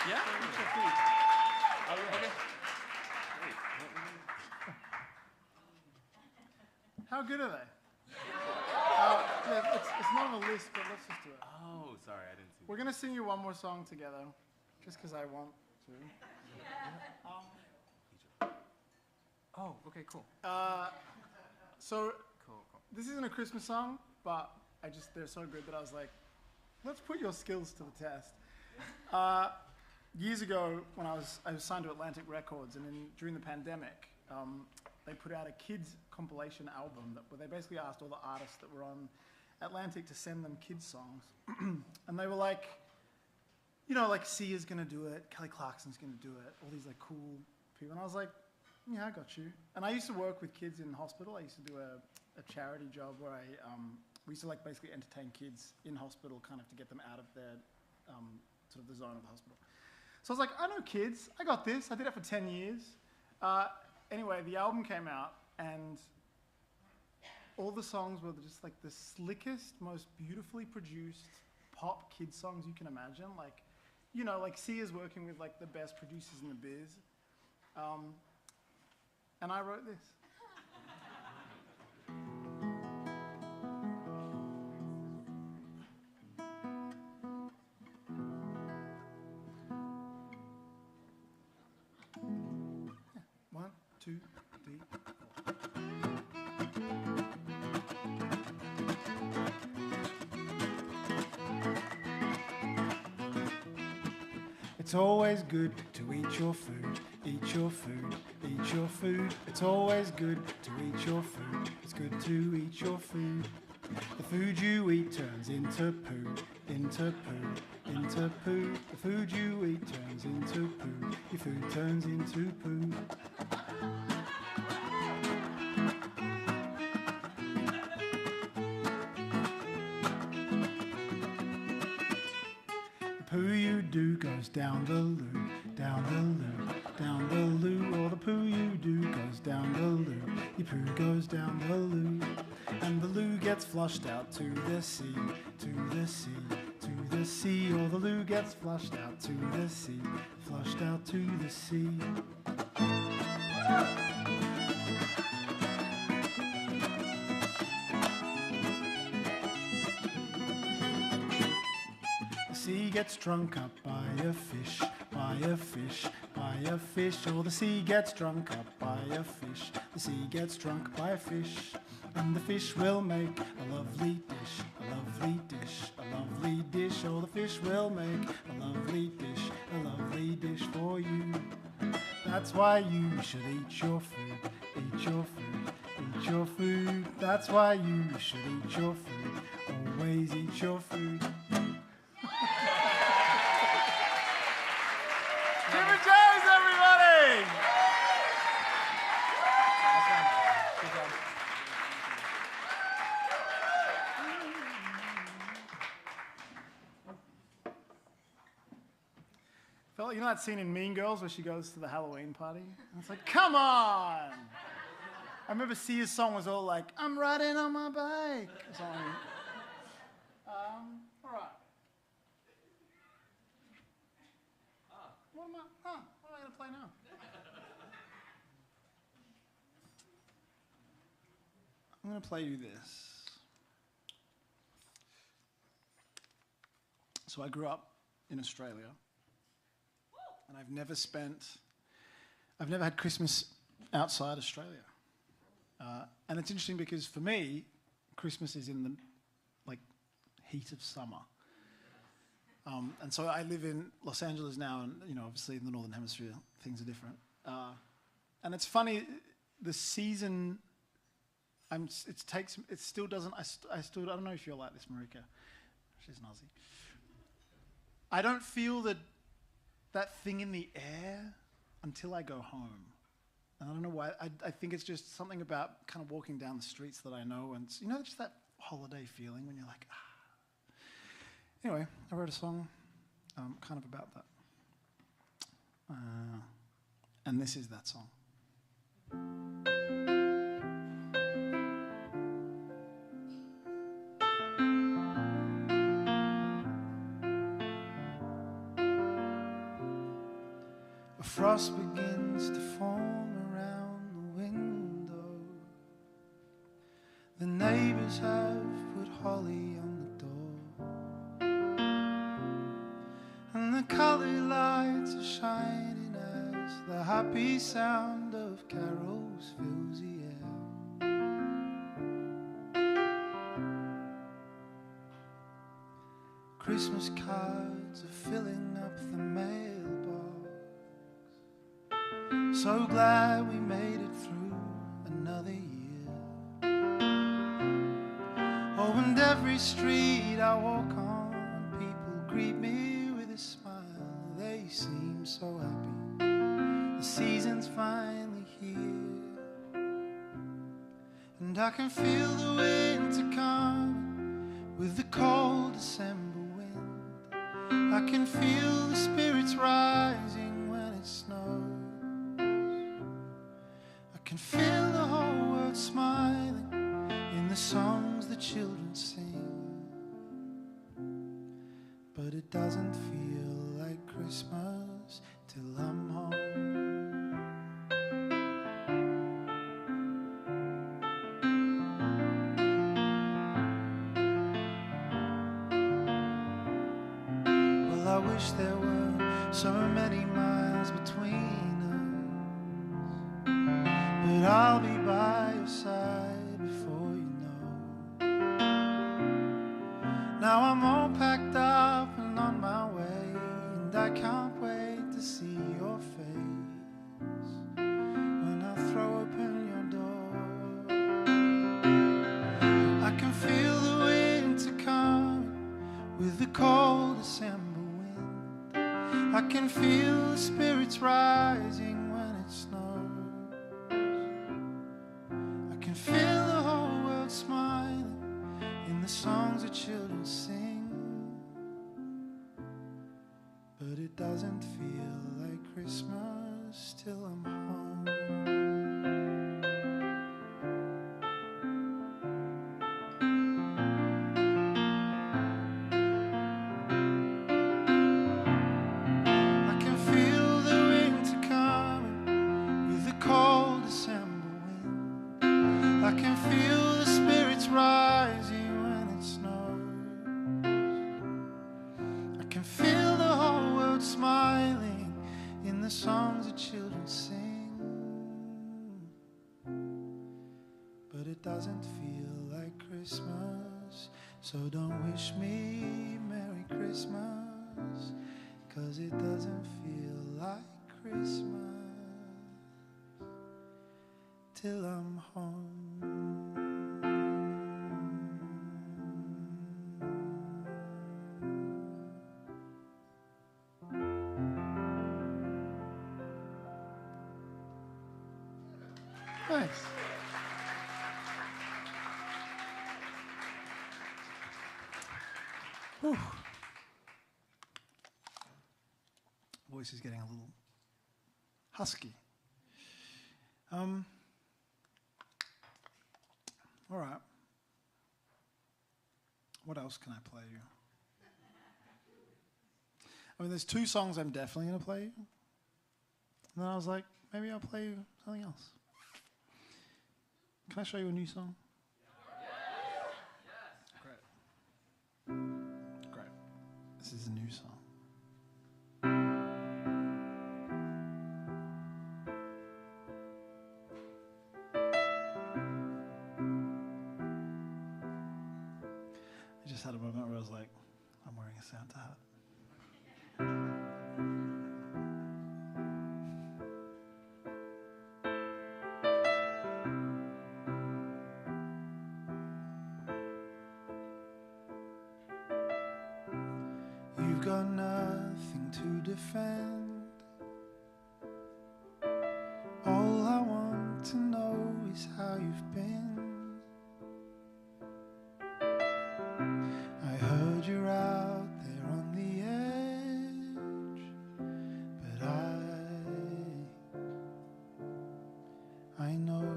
Speaker 3: Yeah? Okay.
Speaker 1: How good are they? Yeah, it's not on the list, but let's just do it.
Speaker 2: Oh, sorry, I didn't see.
Speaker 1: We're going to sing you one more song together, just because I want to.
Speaker 3: Oh, okay, cool.
Speaker 1: So
Speaker 3: Cool.
Speaker 1: this isn't a Christmas song, but they're so good that I was like, let's put your skills to the test. Years ago, when I was signed to Atlantic Records, and during the pandemic, they put out a kids compilation album where they basically asked all the artists that were on Atlantic to send them kids songs, and they were like, like Sia's gonna do it, Kelly Clarkson's gonna do it, all these like cool people, and I was like, yeah, I got you. And I used to work with kids in hospital. I used to do a charity job where we used to like basically entertain kids in hospital, kind of to get them out of their sort of the zone of the hospital. So I was like, I know kids, I got this. I did it for 10 years. Anyway, the album came out, and all the songs were just like the slickest, most beautifully produced pop kid songs you can imagine. Like, like Sia's working with like the best producers in the biz. And I wrote this. One, two, three, four. It's always good to eat your food, eat your food, eat your food. It's always good to eat your food. It's good to eat your food. The food you eat turns into poo, into poo, into poo. The food you eat turns into poo. Your food turns into poo. The poo you do goes down the loo, down the loo, down the loo. Or the poo you do goes down the loo. Your poo goes down the loo. and the loo gets flushed out to the sea, to the sea, to the sea. Or the loo gets flushed out to the sea, flushed out to the sea. The sea gets drunk up by a fish, by a fish, by a fish. Or the sea gets drunk up by a fish. The sea gets drunk by a fish. And the fish will make a lovely dish, a lovely dish, a lovely dish. Or the fish will make a lovely dish for you. That's why you should eat your food, eat your food, eat your food. That's why you should eat your food, always eat your food. Jimmy Jones, everybody!
Speaker 3: Good job.
Speaker 1: Felt like, you know that scene in Mean Girls where she goes to the Halloween party? And it's like, come on! I remember Sia's song was all like, I'm riding on my bike. Or something. All right. What am I going to play now? I'm going to play you this. So I grew up in Australia, and I've never had Christmas outside Australia. And it's interesting because for me, Christmas is in the heat of summer. And so I live in Los Angeles now, and obviously in the Northern Hemisphere, things are different. And it's funny, the season, I don't know if you're like this, Marika. She's an Aussie. I don't feel that thing in the air until I go home. And I don't know why. I think it's just something about kind of walking down the streets that I know, and just that holiday feeling when you're like, ah. Anyway, I wrote a song kind of about that. And this is that song. A frost begins to form around the window. The neighbors have put holly on the door, and the colored lights are shining as the happy sound of carols fills the air. Christmas cards are filling up the mailbox. So glad we made it through another year. Oh, and every street I walk on, people greet me with a smile. They seem so happy. The season's finally here, and I can feel the winter coming with the cold December wind. I can feel the spirits rising when it snows. I can feel the whole world smiling in the songs the children sing. But it doesn't feel like Christmas till I'm home. Well, I wish there were so many miles between us, but I'll be by your side before you know. Now I'm all packed up and on my way, and I can't wait to see your face when I throw open your door. I can feel the winter coming with the cold December wind. I can feel the spirits rising when it snows. I can feel the whole world smiling in the songs the children sing. But it doesn't feel like Christmas till I'm home. doesn't feel like Christmas. So don't wish me Merry Christmas, 'cause it doesn't feel like Christmas till I'm home. Thanks. Whew. Voice is getting a little husky. All right. What else can I play you? I mean, there's two songs I'm definitely going to play you. And then I was like, maybe I'll play you something else. Can I show you a new song? Great. Great. This is a new song. I just had a moment where I was like, I'm wearing a Santa hat. You've got nothing to defend. All I want to know is how you've been. I heard you're out there on the edge, but I know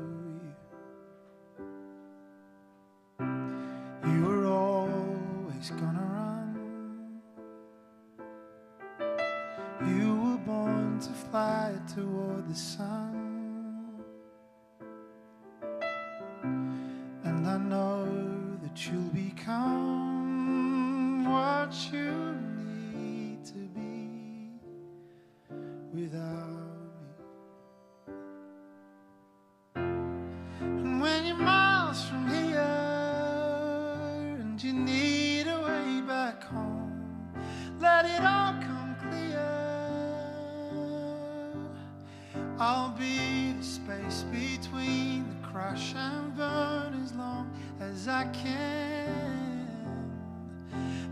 Speaker 1: you were always gonna run. You were born to fly toward the sun, and I know that you'll become what you need to be without me. And when you're miles from here and you need a way back home, let it all come clear. I'll be the space between the crash and burn as long as I can.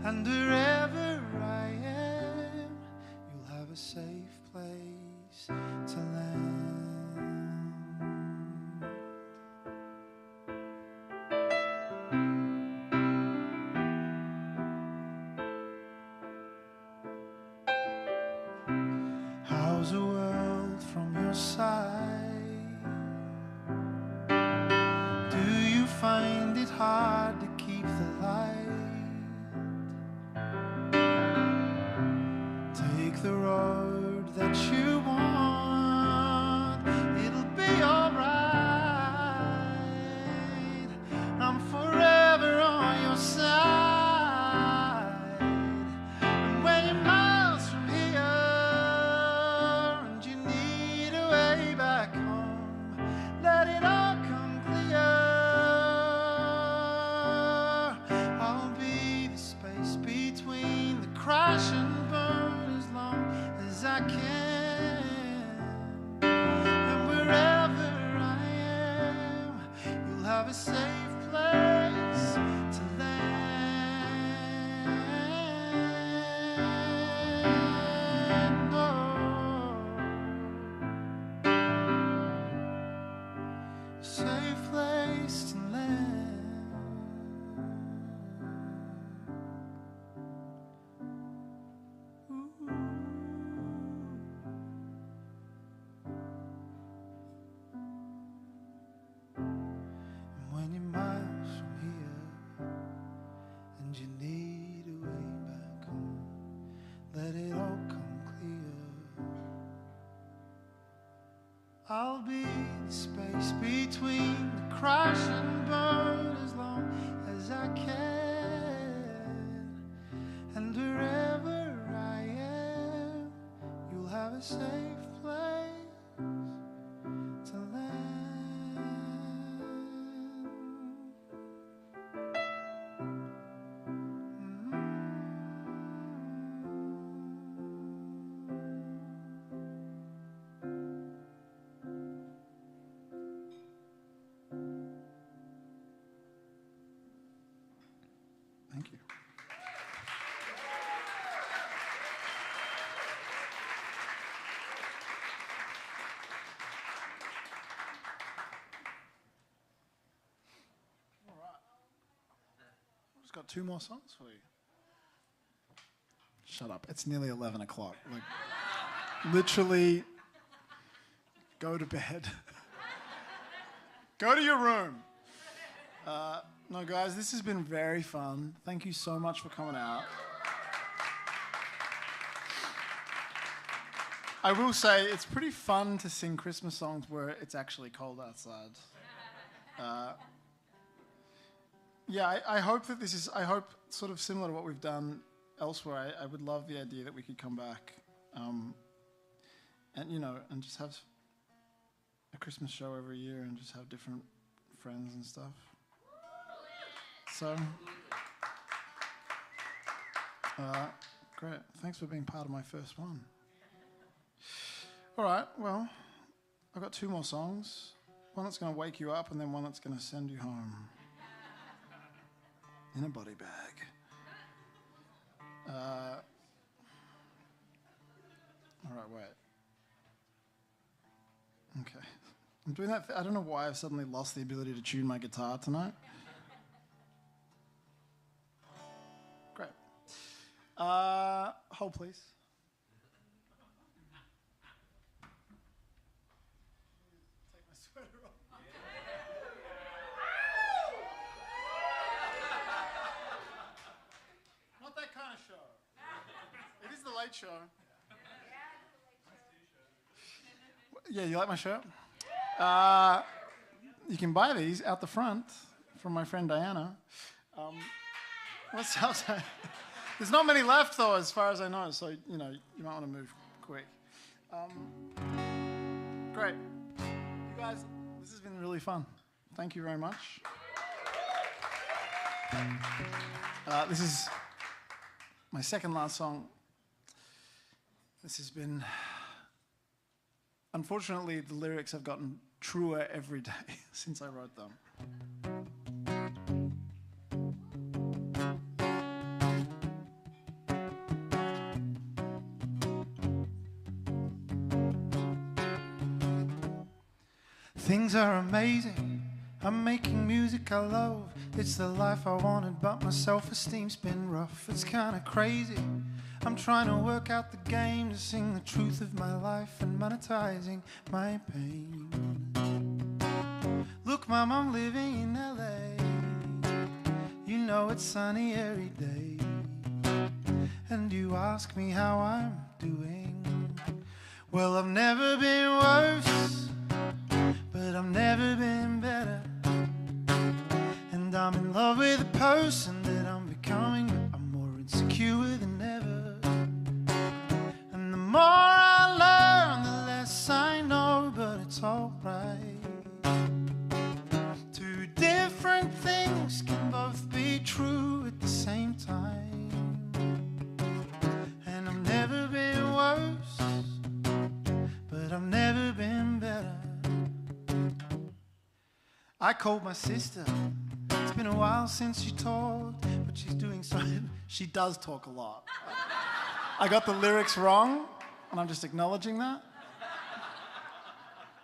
Speaker 1: And wherever I am, you'll have a safe place to land. How's the world from your side? Do you find it hard to keep the light? Take the road that you want, it'll be alright. I'm forever on your side. And when you're miles from here and you need a way back home, let it all come clear. I'll be the space between the crash and burn as long as I can. And wherever I am, you'll have a safe place to land. Oh, safe place to land. Ooh. And when you're miles from here and you need a way back home, let it all come clear. I'll be the space between the crash and burn as long as I can. And wherever I am, you'll have a safe place to land. got 2 more songs for you. Shut up. It's nearly 11 o'clock. Like, literally, go to bed. Go to your room. No, guys, this has been very fun. Thank you so much for coming out. I will say, it's pretty fun to sing Christmas songs where it's actually cold outside. Yeah, I hope that this is, sort of similar to what we've done elsewhere. I would love the idea that we could come back and, you know, and just have a Christmas show every year and just have different friends and stuff. So, great. Thanks for being part of my first one. All right, well, I've got 2 more songs. One that's going to wake you up and then one that's going to send you home. In a body bag. All right, wait. Okay. I'm doing that. I don't know why I've suddenly lost the ability to tune my guitar tonight. Great. Hold, please. Take my sweater off. Not that kind of show. It is the late show. Yeah, you like my shirt? You can buy these out the front from my friend Diana. What's else? There's not many left, though, as far as I know, so, you know, you might want to move quick. Great. You guys, this has been really fun. Thank you very much. This is my second last song. This has been... Unfortunately, the lyrics have gotten truer every day since I wrote them. Things are amazing. I'm making music I love. It's the life I wanted, but my self-esteem's been rough. It's kinda crazy. I'm trying to work out the game to sing the truth of my life and monetizing my pain. Look, Mom, I'm living in LA. You know it's sunny every day. And you ask me how I'm doing. Well, I've never been worse, but I've never been better. And I'm in love with the person that I'm becoming, but I'm more insecure than ever. And the more I learn, the less I know, but it's alright. 2 different things can both be true at the same time. And I've never been worse, but I've never been better. I called my sister. It's been a while since she talked, but she's doing something. She does talk a lot. I got the lyrics wrong, and I'm just acknowledging that.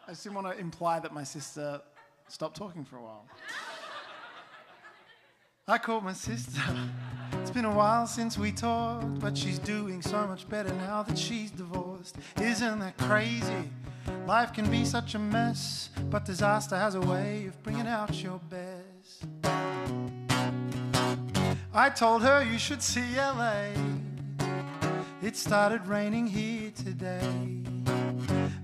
Speaker 1: I just didn't want to imply that my sister stopped talking for a while. I called my sister. It's been a while since we talked, but she's doing so much better now that she's divorced. Isn't that crazy? Life can be such a mess, but disaster has a way of bringing out your best. I told her you should see LA. It started raining here today.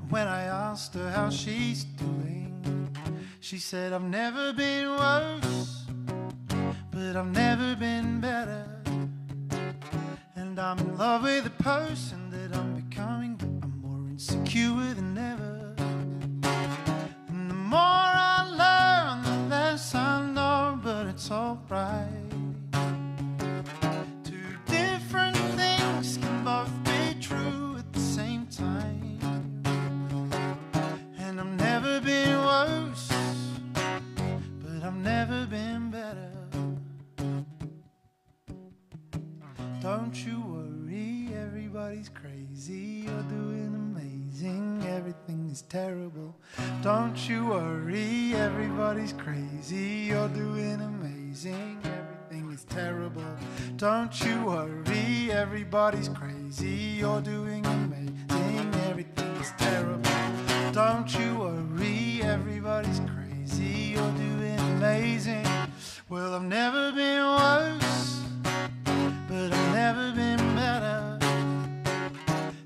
Speaker 1: When I asked her how she's doing, she said, I've never been worse, but I've never been better. And I'm in love with the person that I'm becoming, but I'm more insecure than ever. And the more I learn, the less I know, but it's alright. 2 different things can both be true at the same time. And I've never been worse, but I've never been better. Don't you worry, everybody's crazy. You're doing amazing, everything is terrible. Don't you worry, everybody's crazy. You're doing amazing, everything is terrible. terrible. Don't you worry, everybody's crazy. You're doing amazing, everything is terrible. Don't you worry, everybody's crazy. You're doing amazing. Well, I've never been worse, but I've never been better.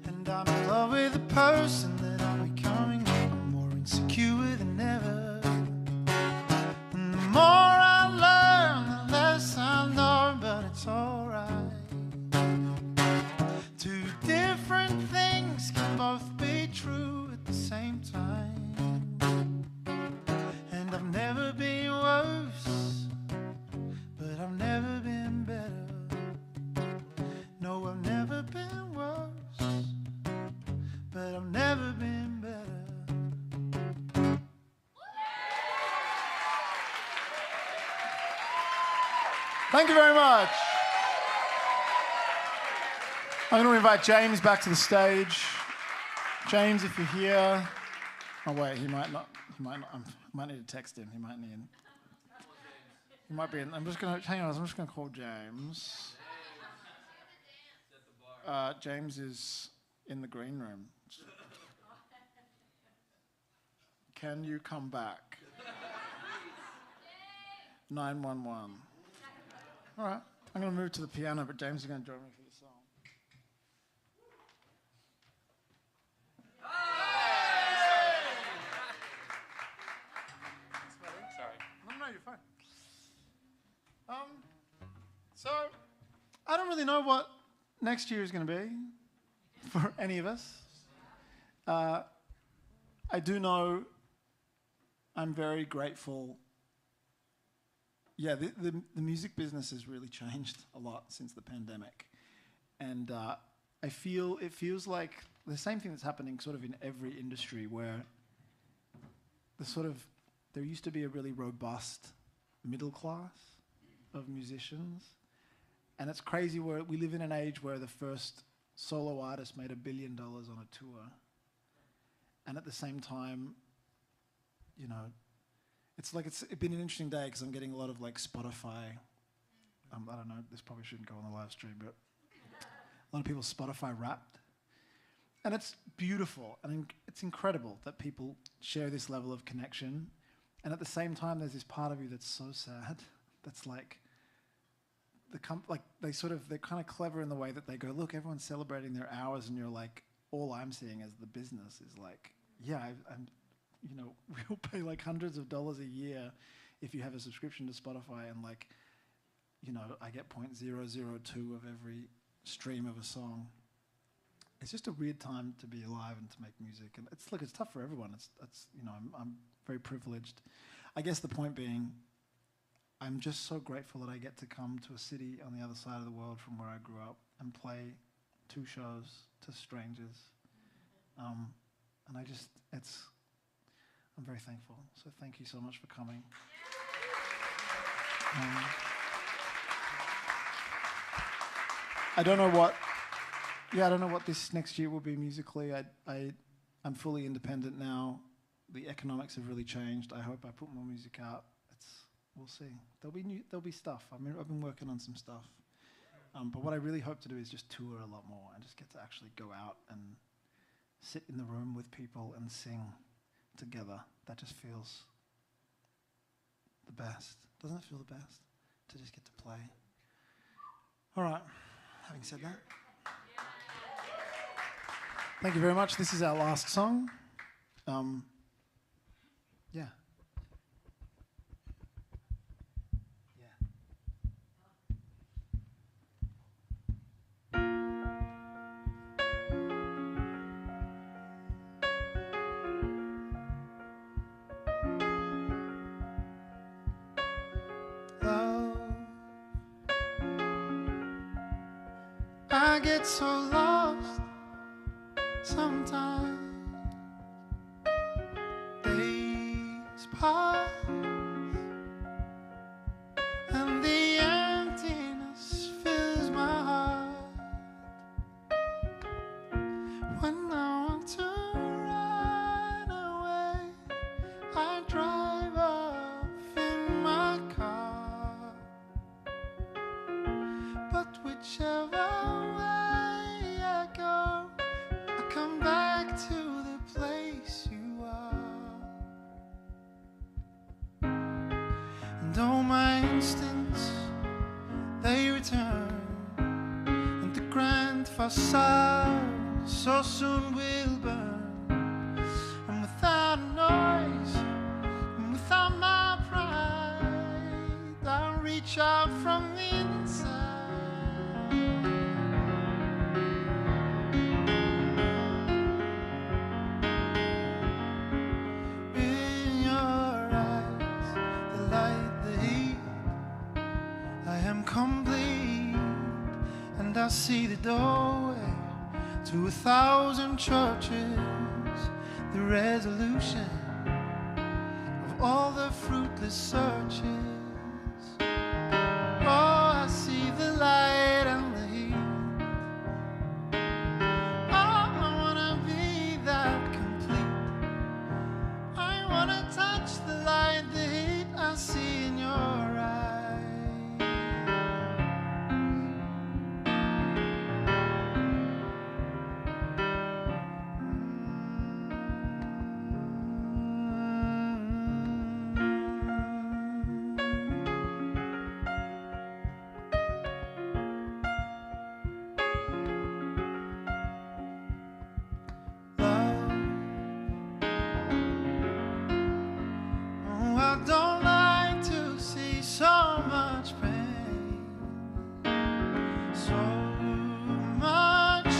Speaker 1: And I'm in love with the person that I'm becoming. I'm more insecure than ever. And the more I learn, the less I know, but it's alright. Two different things can both be true at the same time. And I've never been worse, but I've never been better. No, I've never been worse, but I've never been better. Thank you very much. I'm going to invite James back to the stage. James, if you're here. Oh wait, he might not. I might need to text him. He might need. He might be in. I'm just going to hang on. I'm just going to call James. James is in the green room. Can you come back? 911. All right. I'm going to move to the piano, but James is going to join me for the song.
Speaker 3: Sorry.
Speaker 1: No, you're fine. So, I don't really know what next year is going to be for any of us. I do know I'm very grateful. Yeah, the music business has really changed a lot since the pandemic. And it feels like the same thing that's happening sort of in every industry where there used to be a really robust middle class of musicians. And it's crazy where we live in an age where the first solo artist made $1 billion on a tour. And at the same time, you know, it's been an interesting day because I'm getting a lot of like Spotify. I don't know, this probably shouldn't go on the live stream, but a lot of people Spotify Wrapped. And it's beautiful and it's incredible that people share this level of connection. And at the same time, there's this part of you that's so sad. That's like, they're kind of clever in the way that they go, look, everyone's celebrating their hours, and you're like, all I'm seeing as the business is like, yeah, I'm, you know, we'll pay like hundreds of dollars a year if you have a subscription to Spotify, and like, you know, I get 0.002 of every stream of a song. It's just a weird time to be alive and to make music, and it's tough for everyone. It's you know, I'm very privileged. I guess the point being, I'm just so grateful that I get to come to a city on the other side of the world from where I grew up and play 2 shows to strangers. And I'm very thankful. So thank you so much for coming. I don't know what this next year will be musically. I'm fully independent now. The economics have really changed. I hope I put more music out. We'll see. There'll be stuff. I mean, I've been working on some stuff. But what I really hope to do is just tour a lot more and just get to actually go out and sit in the room with people and sing together. That just feels the best. Doesn't it feel the best to just get to play? All right. Having said that, thank you very much. This is our last song. Yeah. I get so lost sometimes. Days pass and the emptiness fills my heart. When I want to run away, I drive off in my car. instincts, they return, and the grand facade so soon will burn. And without a noise, and without my pride, I'll reach out from the inside. In your eyes, the light, the heat, I am complete, and I see the doorway to 1,000 churches, the resolution of all the fruitless searches. Oh, I see the light and the heat. Oh, I wanna be that complete. I wanna touch the light, the heat I see in your eyes. I don't like to see so much pain, so much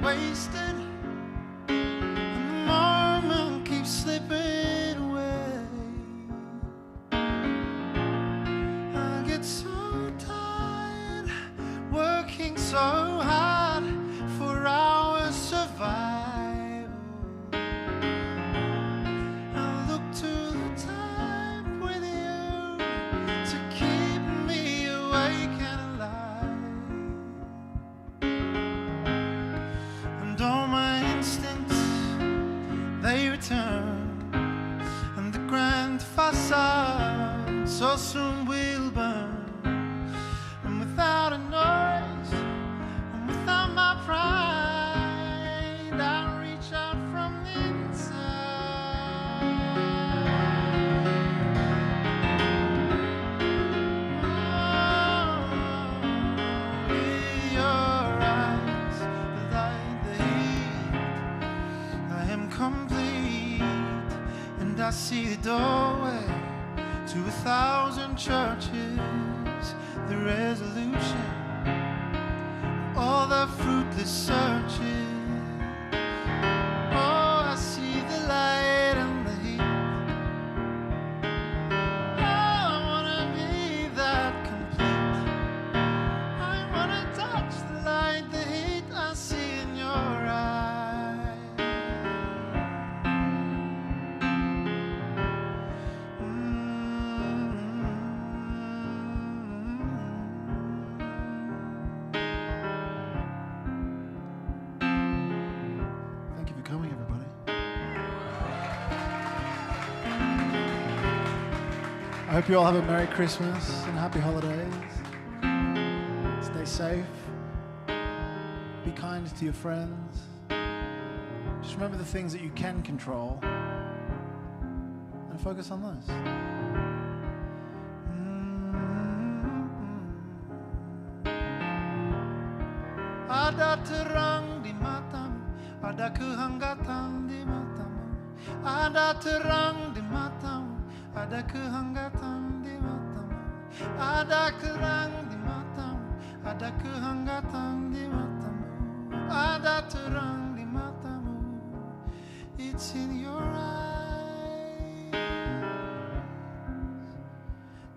Speaker 1: wasted, and the moment keeps slipping away. I get so tired, working so hard for our survival. I look to the time with you to keep me awake and alive. And all my instincts, they return, and the grand facade so soon will burn. And without a noise, and without my pride, I'll reach out from the inside. Oh, in your eyes, the light, the heat, I am complete, and I see the doorway to 1,000 churches, the resolution of all the fruitless searches. Oh, I see the light and the heat. Oh, I wanna be that complete. I wanna touch the light, the heat I see in your eyes. Thank you for coming, everybody. I hope you all have a Merry Christmas and Happy Holidays. Stay safe. Be kind to your friends. Just remember the things that you can control and focus on those. Ada terang di matamu, ada kehangatan di matamu. Ada terang di matamu, ada kehangatan di matamu. Ada terang di matamu, ada kehangatan di matamu. Ada terang di matamu, it's in your eyes.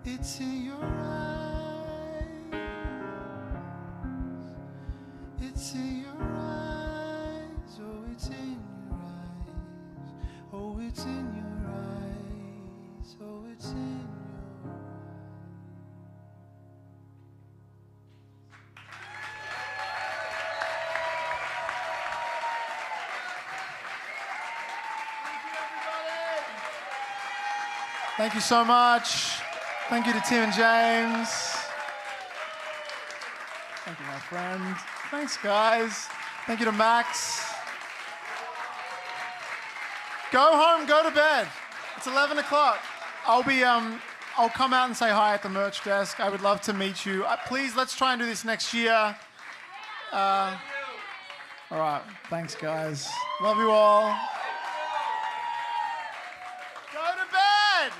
Speaker 1: It's in your eyes. It's in your eyes. Oh, it's in your eyes. Oh, it's in your eyes. Oh, it's in your eyes. Thank you so much. Thank you to Tim and James. Thank you, my friend. Thanks, guys. Thank you to Max. Go home, go to bed. It's 11 o'clock. I'll be I'll come out and say hi at the merch desk. I would love to meet you. Please, let's try and do this next year. All right. Thanks, guys. Love you all. Go to bed.